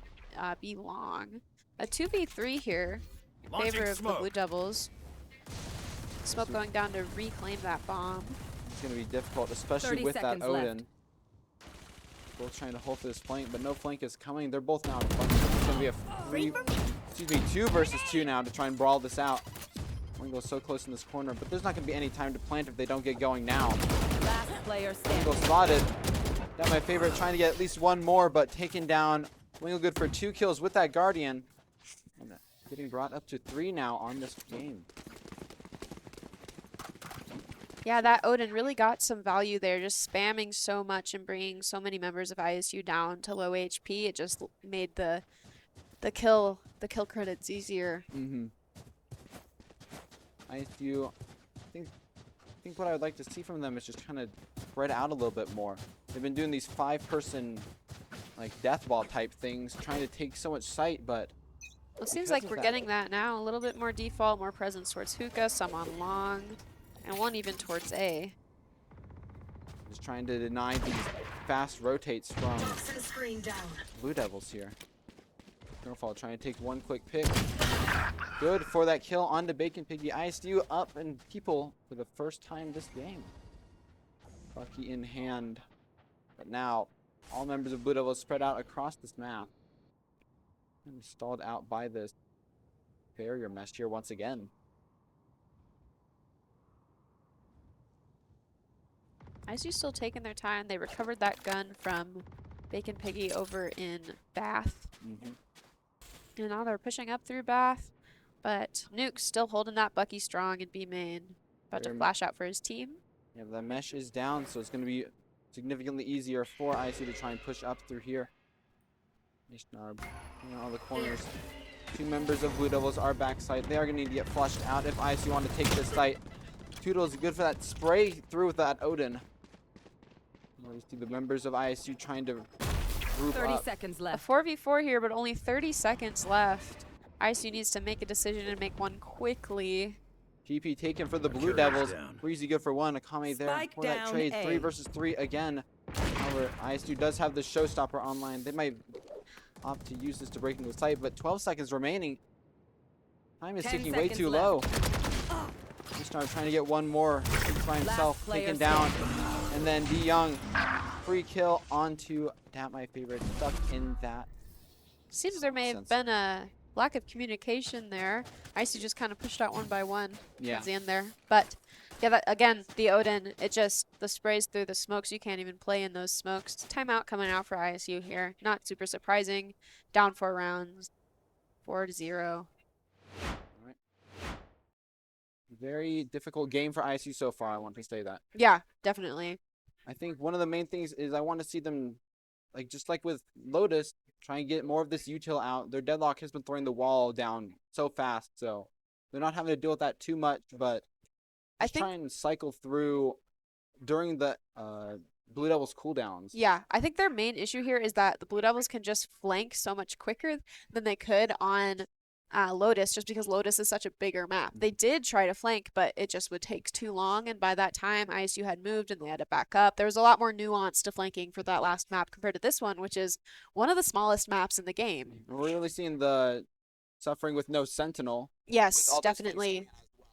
B long. A 2v3 here in favor of the Blue Devils. Smoke going down to reclaim that bomb. It's going to be difficult, especially 30 with that seconds Odin. left. Both trying to hold for this flank, but no flank is coming. They're both now. It's going to be a 2 versus 2 now to try and brawl this out. Wingo so close in this corner, but there's not going to be any time to plant if they don't get going now. Last player Wingo standing. spotted. That's my favorite, trying to get at least one more, but taken down. Wingo good for 2 kills with that Guardian. And getting brought up to 3 now on this game. Yeah, that Odin really got some value there, just spamming so much and bringing so many members of ISU down to low HP. It just made the kill credits easier. ISU, I think what I would like to see from them is just kind of spread out a little bit more. They've been doing these 5-person like death ball type things, trying to take so much sight, but Well, it seems like we're getting that now. A little bit more default, more presence towards hookah, some on long, and one even towards A. just trying to deny these fast rotates from Blue Devils here. Snowfall trying to take one quick pick. Good for that kill on the Bacon Piggy. ISU up and people for the first time this game. Bucky in hand. But now, all members of Blue Devils spread out across this map. And stalled out by this barrier mesh here once again. ISU still taking their time. They recovered that gun from Bacon Piggy over in Bath. And now they're pushing up through Bath. But Nuke's still holding that Bucky strong in B main. About to flash out for his team. Yeah, the mesh is down, so it's going to be significantly easier for ISU to try and push up through here. Nishnarb, all the corners. 2 members of Blue Devils are backside. They are going to need to get flushed out if ISU want to take this site. Toodles good for that spray through with that Odin. We see the members of ISU trying to group 30 up. seconds A left. 4v4 here, but only 30 seconds left. ISU needs to make a decision and make one quickly. TP taken for the Blue Devils. Breezy good for 1. Akame there Spike for that down trade. A. 3 versus 3 again. However, ISU does have the showstopper online. They might opt to use this to break into the site, but 12 seconds remaining. Time is 10 ticking way seconds too left. low. Ishtar trying to get one more. He's by himself, player taken down. And then D Young, free kill onto that, my favorite, stuck in that. Seems there may have been a lack of communication there. ISU just kind of pushed out one by one towards the end there. But yeah, that, again, the Odin, the sprays through the smokes. You can't even play in those smokes. Timeout coming out for ISU here. Not super surprising. Down 4 rounds, 4-0. Very difficult game for ISU so far, I want to say that. Yeah, definitely. I think one of the main things is I want to see them, like just like with Lotus, try and get more of this util out. Their Deadlock has been throwing the wall down so fast, so they're not having to deal with that too much, but I think try and cycle through during the Blue Devils cooldowns. Yeah, I think their main issue here is that the Blue Devils can just flank so much quicker than they could on Lotus, just because Lotus is such a bigger map. They did try to flank, but it just would take too long, and by that time, ISU had moved and they had to back up. There was a lot more nuance to flanking for that last map compared to this one, which is one of the smallest maps in the game. We're really seeing the suffering with no Sentinel. Yes, all this definitely. spacing as well.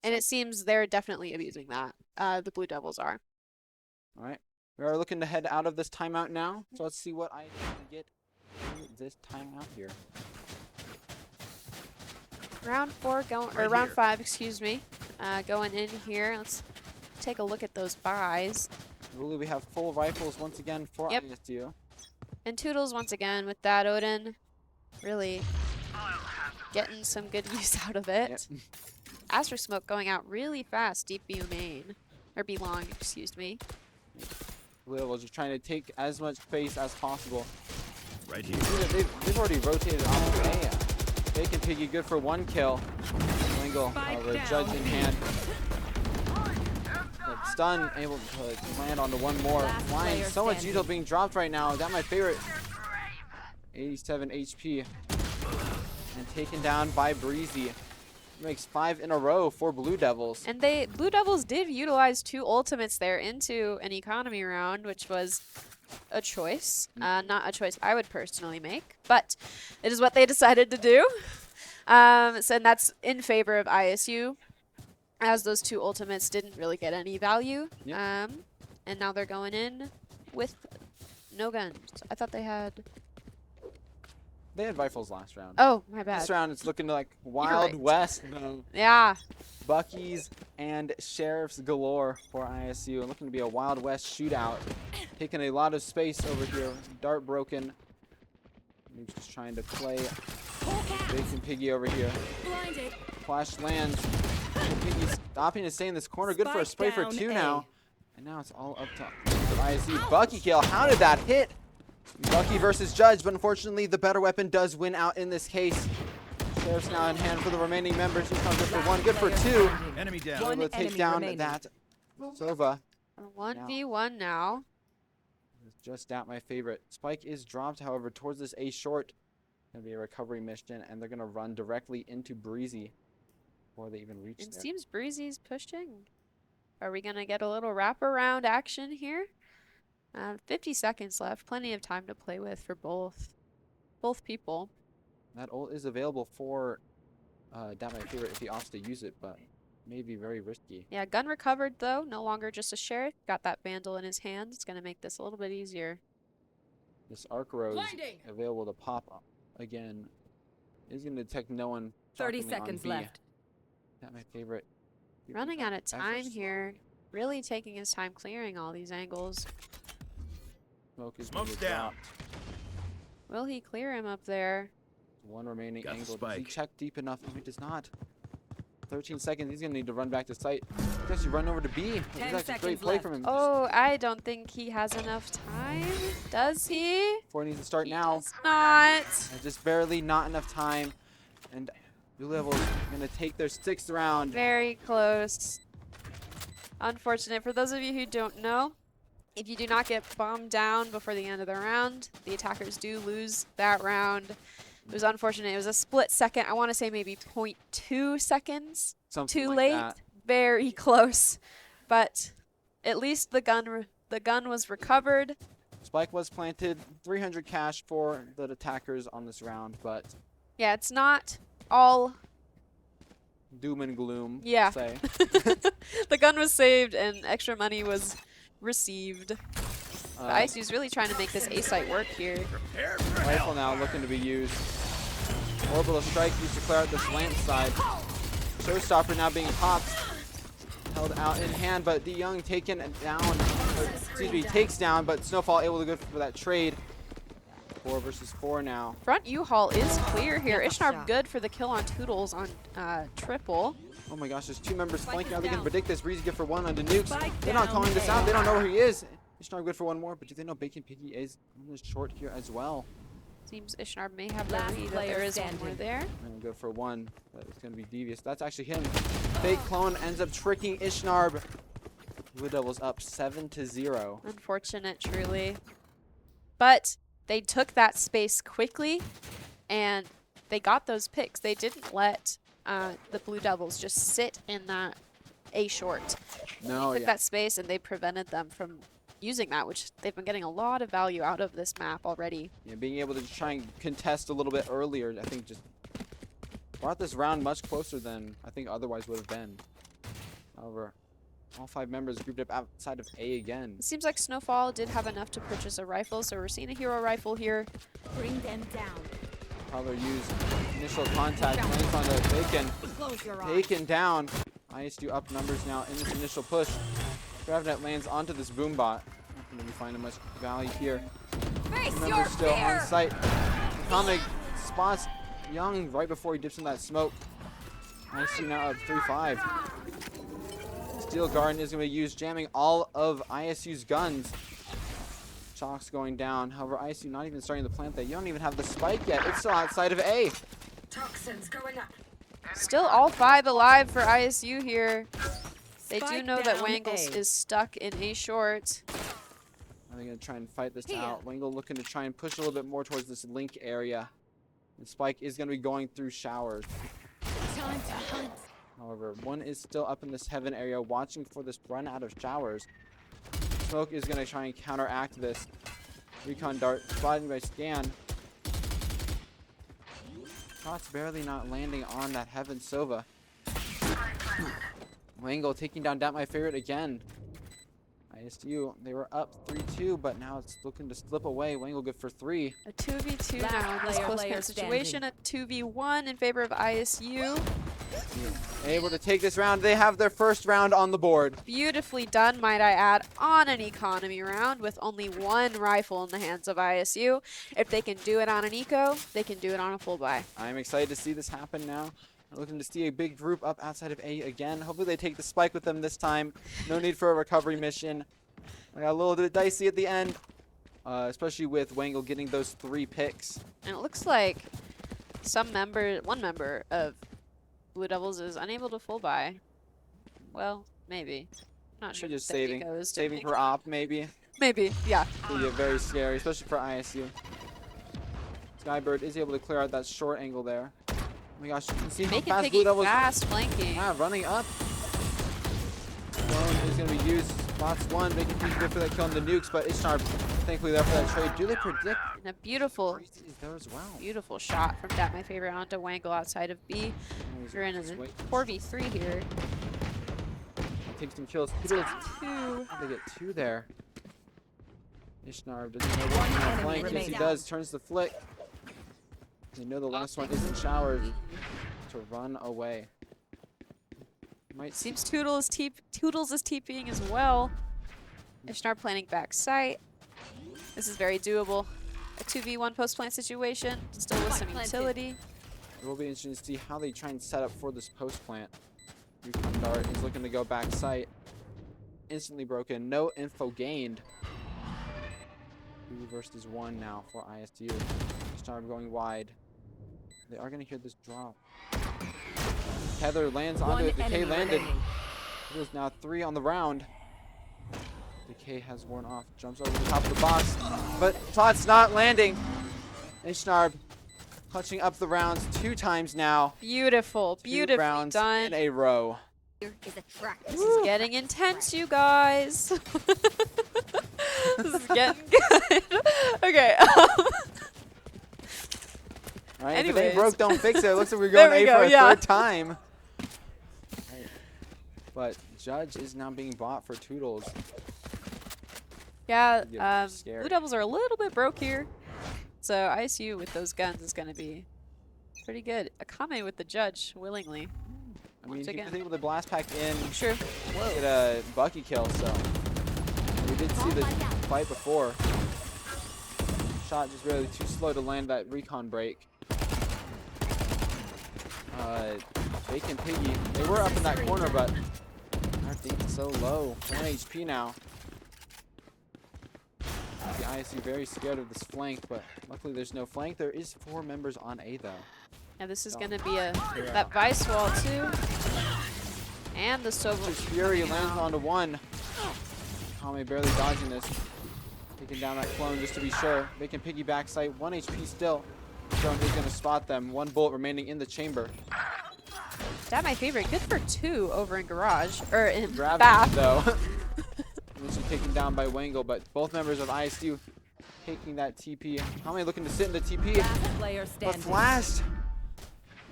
And it seems they're definitely abusing that. The Blue Devils are. All right. We are looking to head out of this timeout now, so let's see what I can get in this timeout here. Round 4 going, or round 5, excuse me, going in here. Let's take a look at those buys. I believe we have full rifles once again for Yep. ISU. And Toodles once again with that Odin, really getting some good use out of it. Yep. Astro Smoke going out really fast, deep B main, or B long, excuse me. Blue Devils just trying to take as much space as possible. Right here. They've already rotated off of A. Bacon Piggy good for 1 kill. Wingle, Spike however, down. judge in hand. stun able to land onto one more. Last Lion, player so much standing. util being dropped right now. Is that my favorite? 87 HP. And taken down by Breezy. Makes 5 in a row for Blue Devils. And Blue Devils did utilize 2 ultimates there into an economy round, which was a choice. Not a choice I would personally make, but it is what they decided to do. And that's in favor of ISU, as those 2 ultimates didn't really get any value. Yep. And now they're going in with no guns. I thought they had... They had rifles last round. Oh, my bad. This round it's looking like Wild right. West, though. Yeah. Buckies and Sheriffs galore for ISU. And looking to be a Wild West shootout. Taking a lot of space over here. Dart broken. He's just trying to play Bacon Piggy over here. Flash lands. Piggy's stopping to stay in this corner. Good for a spray for Spike 2 down now. And now it's all up top for ISU. Bucky kill. How did that hit? Bucky versus Judge, but unfortunately the better weapon does win out in this case. Sheriff's now in hand for the remaining members. He's not good for 1, good for 2. Enemy down. One Able to take enemy down remaining. that Sova. A 1v1 now. Just out my favorite. Spike is dropped, however, towards this A short. Gonna be a recovery mission, and they're gonna run directly into Breezy before they even reach It there. seems Breezy's pushing. Are we gonna get a little wraparound action here? 50 seconds left. Plenty of time to play with for both people. That ult is available for that my favorite if he opts to use it, but may be very risky. Yeah, gun recovered though. No longer just a sheriff. Got that vandal in his hand. It's gonna make this a little bit easier. This arc rose available to pop again. Is gonna detect no one. 30 shockingly, on seconds B. left. That my favorite. Running out of time Efforts. here. Really taking his time clearing all these angles. Smoke is Smoke's gonna be down. dropped. Will he clear him up there? One remaining Got the angle. Does he spike. check deep enough? No, he does not. 13 seconds. He's gonna need to run back to site. He's actually run over to B. That's 10 actually a great seconds play left. from him. Oh, I don't think he has enough time. Does he? Before he needs to start now. Does not. And just barely not enough time. And Blue Devils gonna take their 6th round. Very close. Unfortunate. For those of you who don't know, if you do not get bombed down before the end of the round, the attackers do lose that round. It was unfortunate. It was a split second. I want to say maybe 0.2 seconds. Something Too like late. that. Very close. But at least the gun was recovered. Spike was planted. 300 cash for the attackers on this round, but Yeah, it's not all. doom and gloom. Yeah. Say. The gun was saved and extra money was received. But Uh, ISU's really trying to make this A site work here. Rifle now looking to be used. Orbital strike used to clear out the slant side. Showstopper now being popped. Held out in hand, but D Young taken down. Or, excuse me, takes down, but Snowfall able to go for that trade. 4 versus 4 now. Front U-Haul is clear here. Ishnar good for the kill on Toodles on triple. Oh my gosh, there's 2 members flanking out. They can predict this. Breezy good for 1 on the nukes. Spike They're not down calling this A. out. They don't know where he is. Ishnar good for 1 more, but do they know Bacon Piggy is on the short here as well? Seems Ishnar may have the Last lead, but player there is one standing. more there. And go for 1, but it's going to be devious. That's actually him. Fake clone ends up tricking Ishnarb. Blue Devils up 7-0. Unfortunate, truly. But they took that space quickly, and they got those picks. They didn't let the Blue Devils just sit in that A short. No, They took yeah. that space, and they prevented them from using that, which they've been getting a lot of value out of this map already. Yeah, being able to just try and contest a little bit earlier, I think just brought this round much closer than I think otherwise would have been. However, all 5 members grouped up outside of A again. It seems like Snowfall did have enough to purchase a rifle, so we're seeing a hero rifle here. Bring them down. Probably use initial contact, lands on the Bacon. Close your eyes. Taken down. ISU up numbers now in this initial push. Gravinet lands onto this boombot. Not going to be finding much value here. Face your Members still on fear. site. Comic spots Young right before he dips in that smoke. ISU now up 3-5. Steel Garden is going to be used, jamming all of ISU's guns. Chalk's going down. However, ISU not even starting to plant that. You don't even have the spike yet. It's still outside of A. Toxins going up. Still all 5 alive for ISU here. They do Spike know that down Wangles A. is stuck in A short. Are they going to try and fight this Here. out? Wangle looking to try and push a little bit more towards this link area. And Spike is going to be going through showers. Time to hunt. However, one is still up in this heaven area watching for this run out of showers. Smoke is going to try and counteract this. Recon dart spotting by Scan. Shots barely not landing on that heaven Sova. Wangle taking down My Favorite again. ISU, they were up 3-2, but now it's looking to slip away. Wangle good for 3. A 2v2 Last now in this player close pair situation. A 2v1 in favor of ISU. Able to take this round. They have their first round on the board. Beautifully done, might I add, on an economy round with only one rifle in the hands of ISU. If they can do it on an eco, they can do it on a full buy. I'm excited to see this happen now. I'm looking to see a big group up outside of A again. Hopefully they take the spike with them this time. No need for a recovery mission. I got a little bit dicey at the end, especially with Wangle getting those 3 picks. And it looks like one member of Blue Devils is unable to full buy. Well, maybe. Not sure. They're just the saving eco is for doing. op, maybe. Maybe, yeah. It'll get very scary, especially for ISU. Skybird is able to clear out that short angle there. Oh my gosh, you can see how Making fast Piggy Blue Devils fast flanking. running up. Clone is going to be used. Spots one, making Piggy good for that kill on the nukes, but Ishnar thankfully there for that trade. Do they predict? And a beautiful, Crazy is there as well. beautiful shot from My Favorite onto Wangle outside of B. You're in a Just wait. 4v3 here. Take some kills. 2. They get 2 there. Ishnar doesn't know what kind of flank. Yes, he does. Turns the flick. They know the last one isn't showered to run away. Might Seems Toodles is TPing as well. Ishnar planning back sight. This is very doable. A 2v1 post plant situation, still with some utility. It will be interesting to see how they try and set up for this post plant. Recon dart is looking to go back sight. Instantly broken. No info gained. 2 versus 1 now for ISU. Ishnar going wide. They are going to hear this drop. Heather lands onto it. Decay landed. It is now 3 on the round. Decay has worn off. Jumps over the top of the box. But Todd's not landing. Ishnar clutching up the rounds 2 times now. Beautiful, 2 beautifully rounds done. in a row. Here is a track. This is getting intense, you guys. This is getting good. Okay. All right, if it Anyways. ain't broke, don't fix it. It looks like we're There going we A go, for a yeah. 3rd time. Right. But Judge is now being bought for Toodles. Yeah, Get scary. Blue Devils are a little bit broke here. So ISU with those guns is going to be pretty good. Akame with the Judge, willingly. I mean, Once he again. was able to blast pack in, Sure. get a Bucky kill, so we did see the fight before. Shot just really too slow to land that recon break. Bacon Piggy, they were up in that corner, but our defense so low. 1 HP now. The ISU very scared of this flank, but luckily there's no flank. There is 4 members on A though. Now this is going to be that Vice Wall too. And the Sova. Fury lands onto 1. Kame barely dodging this. Taking down that clone just to be sure. Bacon Piggy backside, 1 HP still. Clone is going to spot them. 1 bullet remaining in the chamber. My Favorite, good for 2 over in Garage, or in Grab Bath. though. Eventually taken down by Wangle, but both members of ISU taking that TP. Kame looking to sit in the TP. Last player But standing. flashed.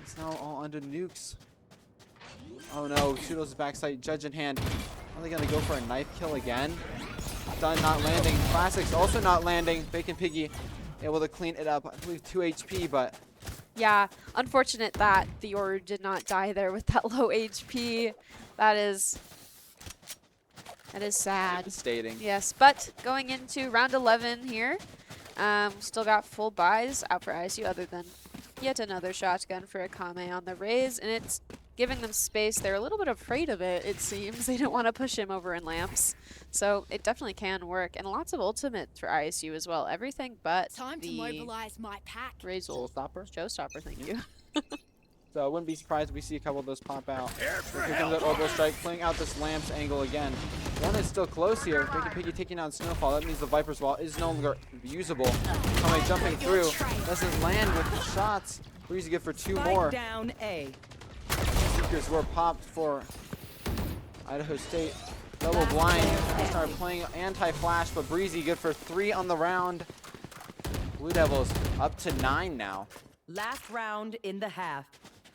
It's now all under nukes. Oh no, Toodles' backside, Judge in hand. Are they gonna go for a knife kill again? Done, not landing. Classics also not landing. Bacon Piggy able to clean it up. I believe 2 HP, but Yeah, unfortunate that Theor did not die there with that low HP. That is sad. devastating. Yes, but going into round 11 here, still got full buys out for ISU other than yet another shotgun for Akame on the raise, and it's giving them space. They're a little bit afraid of it, it seems. They don't want to push him over in lamps. So it definitely can work, and lots of ultimate for ISU as well. Everything but Time to the mobilize my pack. raise ult. Showstopper. Showstopper, thank you. So I wouldn't be surprised if we see a couple of those pop out. Here comes that orbital strike, playing out this Lamps angle again. One is still close here. Piggy taking out Snowfall. That means the Viper's Wall is no longer usable. Kame jumping through. Doesn't land with the shots. Breezy good for 2 more. Down A. Seekers were popped for Idaho State. Double blind. They start playing anti-flash, but Breezy good for 3 on the round. Blue Devils up to 9 now. Last round in the half.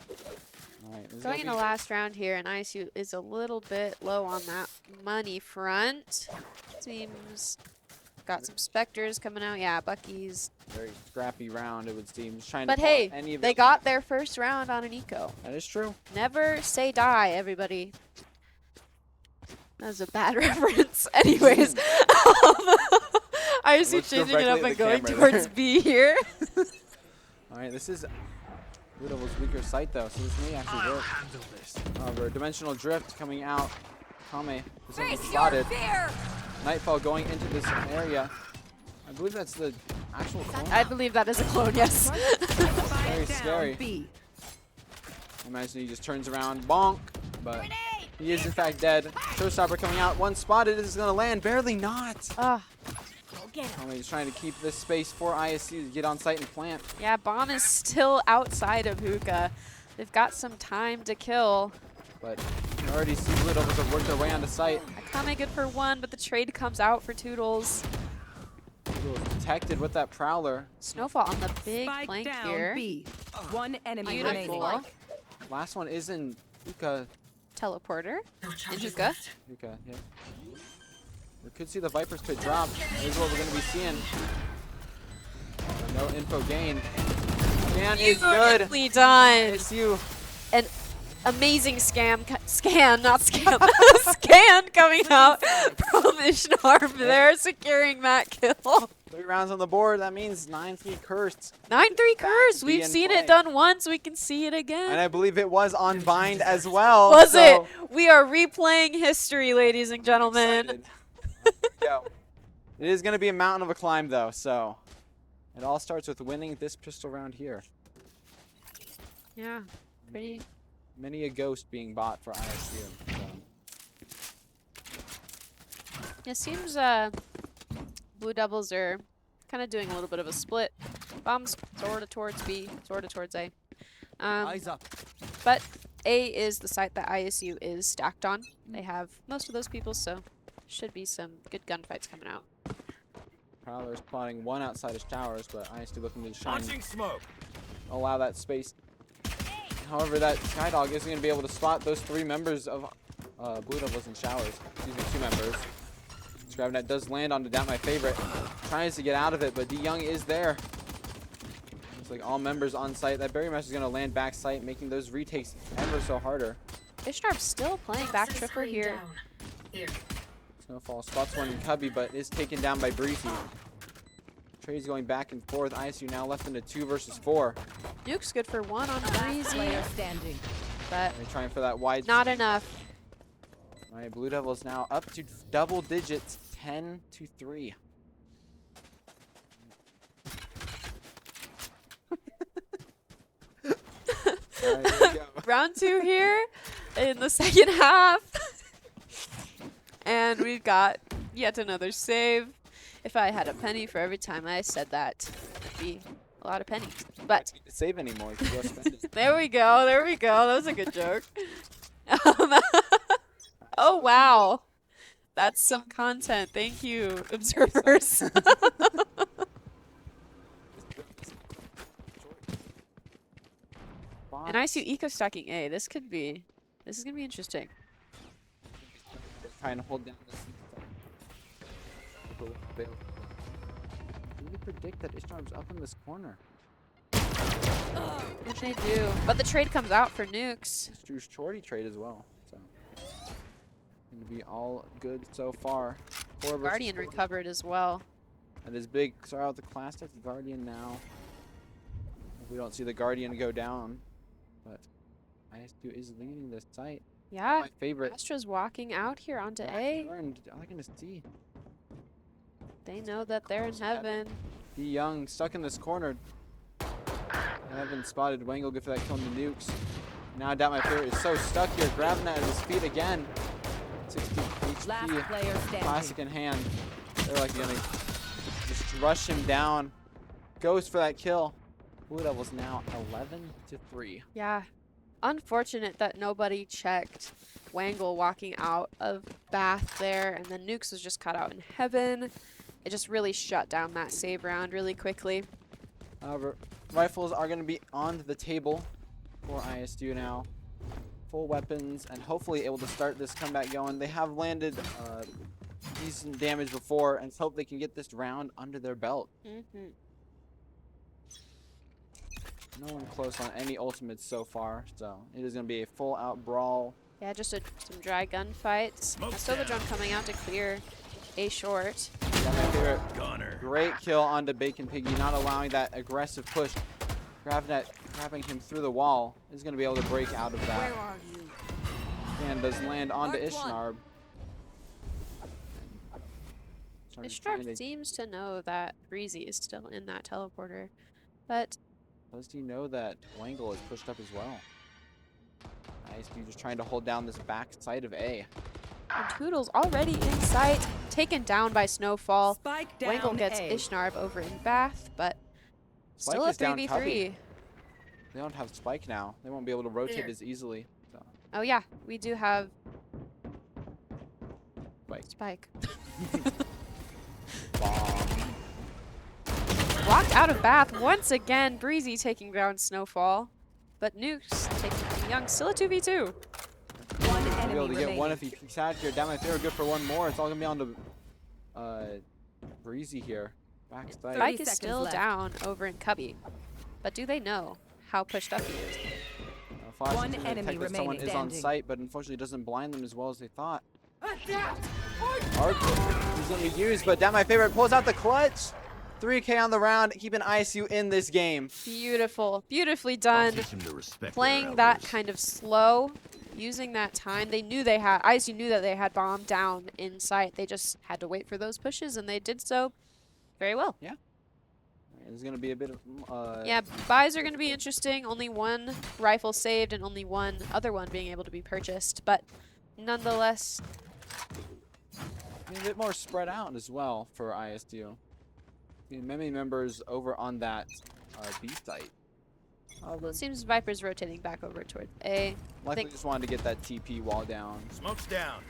All right, this is Going in gonna the last round here, and ISU is a little bit low on that money front. Seems got some Spectres coming out. Yeah, Bucky's. be a very scrappy round, it would seem. Just trying But to hey, any of they it. got their first round on an eco. That is true. Never say die, everybody. That was a bad reference. Anyways, ISU Looks changing it directly up at and the going camera towards there. B here. All right, this is Blue Devil's weaker site though, so this may actually work. However, Dimensional Drift coming out. Kame is gonna be spotted. Nightfall going into this area. I believe that's the actual clone. I believe that is a clone, yes. Very scary. B. Imagine he just turns around, bonk, but he is in fact dead. Showstopper coming out, one spotted, is gonna land, barely not. Ah, He's trying to keep this space for ISU to get on site and plant. yeah, Bomb is still outside of Hookah. They've got some time to kill. But you can already see Blue Devils have worked their way onto site. Akame good for 1, but the trade comes out for Toodles. Protected with that Prowler. Snowfall on the big Spike flank down here. B. 1 enemy Beautiful. remaining. Last one is in Hookah. Teleporter in Hookah. Hookah, yeah. We could see the Vipers could drop. That is what we're going to be seeing. No info gain. Scan is good. Beautifully done. ISU. An amazing scan coming out from Ishnarp there, securing that kill. 3 rounds on the board. That means 9-3 cursed. 9-3 curse. be We've in seen play. it done once. We can see it again. And I believe it was on bind as well. Was so it? We are replaying history, ladies and gentlemen. excited. There we go. It is going to be a mountain of a climb, though, so it all starts with winning this pistol round here. Yeah, pretty. Many a ghost being bought for ISU. So. It seems Blue Devils are kind of doing a little bit of a split. Bombs sort of towards B, sort of towards A. Eyes up. But A is the site that ISU is stacked on. They have most of those people, so should be some good gunfights coming out. Prowler is plotting 1 outside his towers, but ISU looking to shine, Launching smoke. allow that space. However, that Skydog isn't going to be able to spot those 3 members of Blue Devils in showers. Excuse me, 2 members. Scrabnet does land onto Down My Favorite. Tries to get out of it, but D Young is there. Looks like all members on site. That Berry Mesh is going to land back site, making those retakes ever so harder. Ishnarp still playing back tripper here. Snowfall spots one in Cubby, but is taken down by Breezy. Trades going back and forth. ISU now left in a 2 versus 4. Duke's good for 1 on Breezy, Player standing. but They're trying for that wide. not enough. All right, Blue Devils now up to double digits, 10-3. All right, here we go. Round 2 here in the second half. And we've got yet another save. If I had a penny for every time I said that, it'd be a lot of pennies. But Need to save anymore. You can go spend it. there we go. There we go. That was a good joke. Oh, wow. That's some content. Thank you, observers. And I see eco stacking A. This is gonna be interesting. Trying to hold down this. Do we predict that Ishnarp's up in this corner? Which they do. But the trade comes out for nukes. It's Drew's Shorty trade as well. So going to be all good so far. 4 versus Guardian 4. recovered as well. That is big. Start out the class tech. The Guardian now. We don't see the Guardian go down, but ISU is leading this site. Yeah. My favorite. Astra's walking out here onto A. Turned. I like to see. They know that they're in heaven. D Young stuck in this corner. I haven't spotted Wangle good for that kill on the nukes. Now Doubt My Favorite is so stuck here, grabbing that at his feet again. 60 Last HP, player standing. classic in hand. They're like gonna just rush him down. Goes for that kill. Blue Devils now 11-3. Yeah. Unfortunate that nobody checked Wangle walking out of Bath there, and then Nukes was just caught out in heaven. It just really shut down that save round really quickly. However, rifles are going to be on the table for ISU now. Full weapons and hopefully able to start this comeback going. They have landed decent damage before, and let's hope they can get this round under their belt. No one close on any ultimates so far, so it is going to be a full-out brawl. Yeah, just some dry gunfights. I saw the drone coming out to clear A short. Got my favorite. Great kill onto Bacon Piggy, not allowing that aggressive push. Grabbing him through the wall is going to be able to break out of that. Where are you? And does land onto Mark one. Ishnarb. Ishnarb seems to know that Breezy is still in that teleporter, but Does he know that Wangle is pushed up as well? ISU just trying to hold down this back side of A. and Toodle's already in sight, taken down by Snowfall. Spike down Wangle gets A. Ishnarb over in Bath, but Spike still a is down 3v3. Cubby. They don't have Spike now. They won't be able to rotate as easily. So. Oh yeah, we do have Spike. Spike. Walked out of Bath once again. Breezy taking down Snowfall, but Nukes taking Young. Still a 2v2. One He'll be enemy able to get remaining. one if he peeks out here. Down my favorite, good for one more. It's all gonna be on to Breezy here. Backside. 30 Spike is seconds still left. down over in Cubby, but do they know how pushed up he is? Flash One is gonna enemy detect that someone remaining is on standing. site, but unfortunately doesn't blind them as well as they thought. Arc is going to be used, but Down My Favorite pulls out the clutch. 3K on the round, keeping ISU in this game. Beautiful, beautifully done. Playing that kind of slow, using that time. They knew they had, ISU knew that they had bomb down in sight. They just had to wait for those pushes, and they did so very well. Yeah. There's going to be a bit of... Yeah, buys are going to be interesting. Only one rifle saved and only one other one being able to be purchased. But nonetheless, a bit more spread out as well for ISU. Many members over on that B site. it seems Viper's rotating back over towards A. Likely just wanted to get that TP wall down. Smoke's down.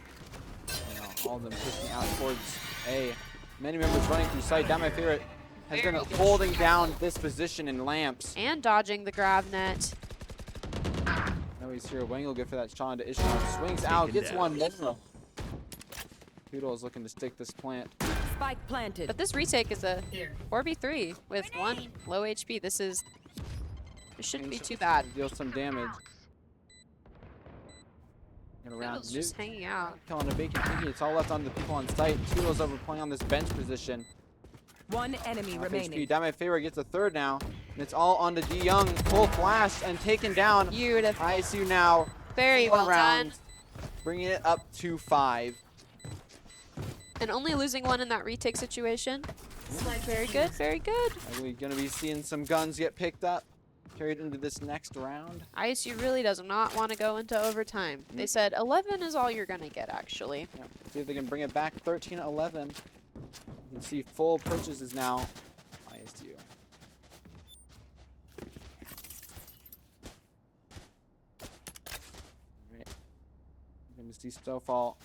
You know, all of them pushing out towards A. Many members running through sight. Down My Favorite has been holding down this position in lamps. And dodging the grab net. Now he's here. Wangle good for that shot into Ishnarb. Swings out, gets one more. Poodle is looking to stick this plant. Spike planted. But this retake is a 4v3 with one low HP. This shouldn't be too bad. Deal some damage. Gonna round Toodle's just nuke. hanging out. Killing a Bacon Piggy. It's all left on the people on site. Toodle's over playing on this bench position. One enemy Half remaining. HP. Down My Favorite gets a third now. And it's all on to D Young. Full flash and taken down. Beautiful. ISU now. Very 4 well done. rounds, bringing it up to 5. And only losing one in that retake situation. Very good, very good. Are we going to be seeing some guns get picked up, carried into this next round? ISU really does not want to go into overtime. They said 11 is all you're going to get, actually. Yeah. See if they can bring it back 13-11. You can see full purchases now. ISU. Alright. Going to see Snowfall.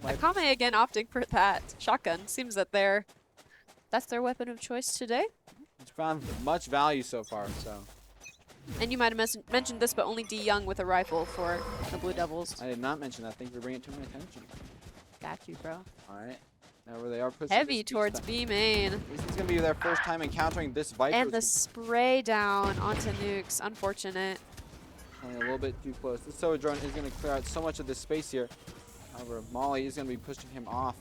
Akame again opting for that shotgun. Seems that that's their weapon of choice today. It's found much value so far, so. And you might have mentioned this, but only D Young with a rifle for the Blue Devils. I did not mention that. Thank you for bringing it to my attention. Got you, bro. Alright. Now where they are pushing Heavy this towards B. B main. This is going to be their first time encountering this Viper. And the spray down onto Nukes. Unfortunate. Coming a little bit too close. This Soa drone is going to clear out so much of this space here. However, Molly is going to be pushing him off.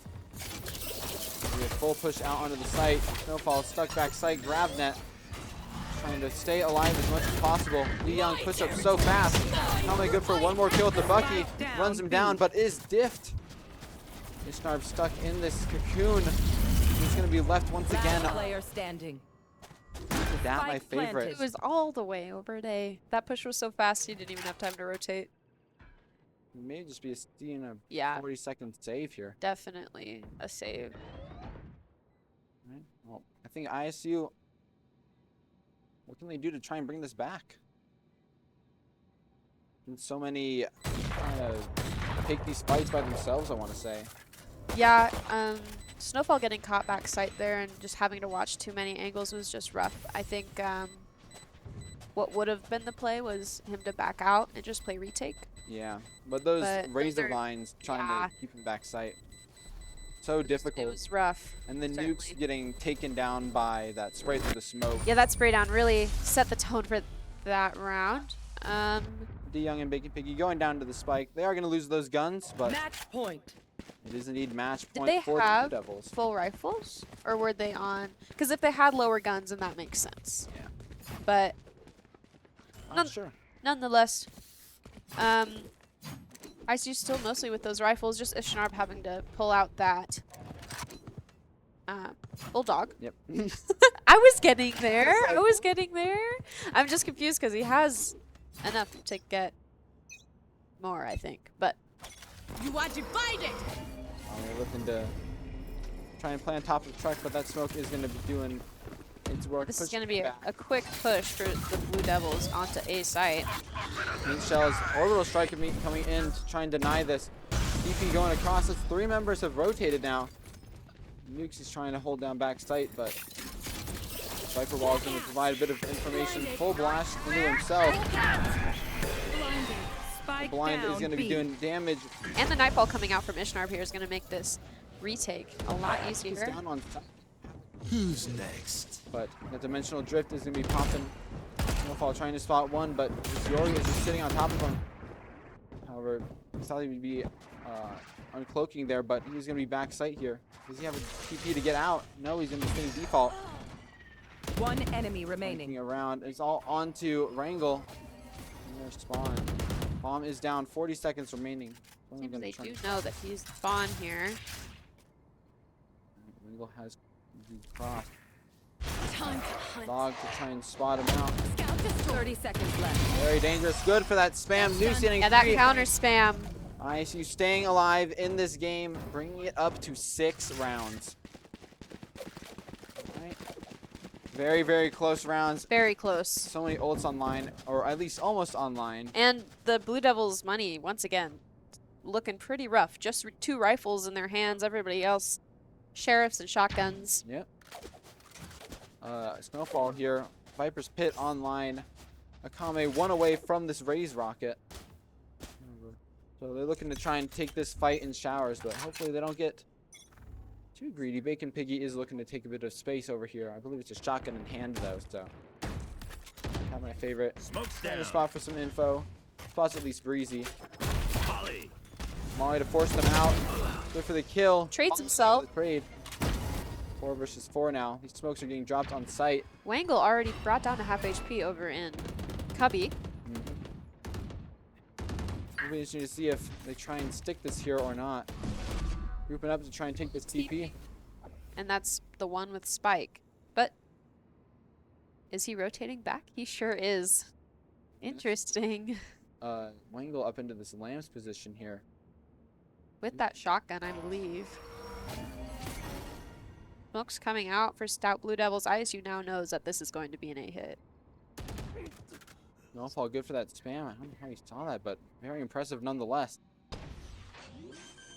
We have full push out onto the site. Snowfall stuck back site. Grab net. Trying to stay alive as much as possible. Lee Young push up so fast. Only good for one more kill with the Bucky. Runs him down, but is diffed. Ishnarb stuck in this cocoon. He's going to be left once again. Last player standing. Isn't that my Spike favorite? planted. It was all the way over at A. That push was so fast, he didn't even have time to rotate. We may just be seeing a Yeah, 40-second save here. definitely a save. Right. Well, I think ISU. What can they do to try and bring this back? And so many kind of take these fights by themselves, I want to say. Yeah, Snowfall getting caught back sight there and just having to watch too many angles was just rough. I think what would have been the play was him to back out and just play retake. Yeah, but those But razor those are- lines trying yeah. to keep him back sight. So difficult. It was rough. And the certainly. nukes getting taken down by that spray through the smoke. Yeah, that spray down really set the tone for that round. D Young and Bacon Piggy going down to the spike. They are going to lose those guns, but Match point. it is indeed match Did point they for the have Blue Devils. full rifles, or were they on? Because if they had lower guns, then that makes sense. Yeah. But Not sure. nonetheless, ISU still mostly with those rifles. Just Ishnarb having to pull out that bulldog. Yep. I was getting there. I was getting there. I'm just confused because he has enough to get more, I think. But You are divided! They're looking to try and play on top of the truck, but that smoke is going to be doing its work. this is pushing going to be back. a quick push for the Blue Devils onto A site. Mean Shell's orbital strike coming in to try and deny this. DP going across. It's 3 members have rotated now. Nukes is trying to hold down back sight, but Viper Wall is going to provide a bit of information. Full blast into himself. Spike Blind down is going to be B. doing damage. And the Nightfall coming out from Ishnarb here is going to make this retake a lot He's easier. down on site, Who's next? but the dimensional drift is going to be popping. Snowfall trying to spot one, but Yori is just sitting on top of him. However, he thought he would be uncloaking there, but he's going to be back sight here. Does he have a TP to get out? No, he's going to be sitting default. One enemy Flanking remaining. around. It's all onto Wrangle. And their spawn. Bomb is down. 40 seconds remaining. Only Seems gonna they try- do know that he's spawn here. Wrangle has the cross. Time to hunt. Dog to try and spot him out. Scout destroyed. 30 seconds left. Very dangerous. Good for that spam. Noose getting Yeah, that free. counter spam. ISU staying alive in this game, bringing it up to 6 rounds. Alright. Very, very close rounds. Very close. So many ults online, or at least almost online. And the Blue Devils' money, once again, looking pretty rough. Just 2 rifles in their hands. Everybody else, sheriffs and shotguns. Yep. Snowfall here. Viper's Pit online. Akame 1 away from this Raze rocket. So they're looking to try and take this fight in showers, but hopefully they don't get too greedy. Bacon Piggy is looking to take a bit of space over here. I believe it's a shotgun in hand though, so not my favorite. Smoke's Find down. a spot for some info. Spot's at least breezy. Molly. Molly to force them out. Good for the kill. Trades himself. The trade. 4 versus 4 now. These smokes are getting dropped on site. Wangle already brought down to half HP over in Cubby. It'll be interesting to see if they try and stick this here or not. Grouping up to try and take this TP. And that's the one with Spike. But is he rotating back? He sure is. Interesting. Wangle up into this Lamb's position here. With that shotgun, I believe. Smoke's coming out for Stout Blue Devils. ISU now knows that this is going to be an A hit. Snowfall good for that spam. I don't know how he saw that, but very impressive nonetheless.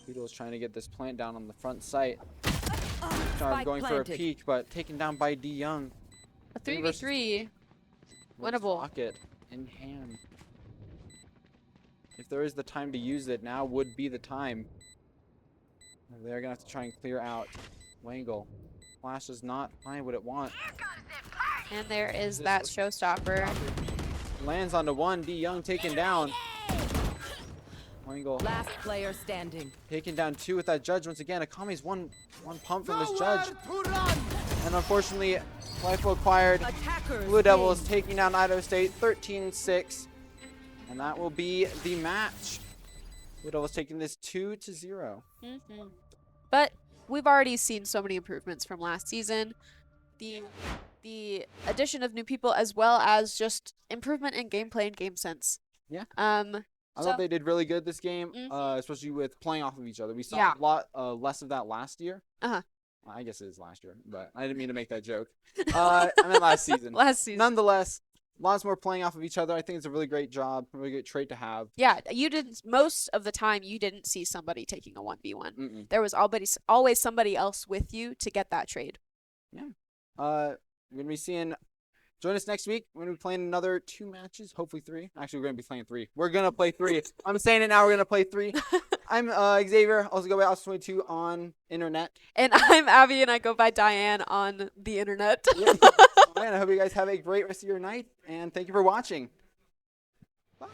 Beetle is trying to get this plant down on the front site. Started Spike going for a planted. peek, but taken down by D Young. A 3 versus 3v3. with Winnable. Rocket in hand. If there is the time to use it, now would be the time. They're gonna have to try and clear out Wangle. Flash does not find what it wants. And there is that showstopper. Lands onto 1. D Young taken down. Wangle Last player standing. taken down 2 with that judge once again. Akame's one pump from this judge. And unfortunately, rifle acquired. Attackers. Blue Devils win. taking down Idaho State 13-6. And that will be the match. Blue Devils taking this 2-0. But we've already seen so many improvements from last season. the addition of new people as well as just improvement in gameplay and game sense. Yeah. Um. I So- thought they did really good this game, Mhm. especially with playing off of each other. We saw Yeah. a lot less of that last year. Uh-huh. I guess it is last year, but I didn't mean to make that joke. I meant last season. Last season. Nonetheless, lots more playing off of each other. I think it's a really great job, a really great trait to have. Yeah, you didn't. Most of the time, you didn't see somebody taking a 1v1. Mm-mm. There was always somebody else with you to get that trade. We're gonna be seeing. Join us next week. We're gonna be playing another 2 matches, hopefully 3. Actually, we're gonna be playing 3. We're gonna play 3. I'm saying it now. We're gonna play 3. I'm Xavier. Also go by Austin22 on internet. And I'm Abby, and I go by Diane on the internet. I hope you guys have a great rest of your night, and thank you for watching. Bye.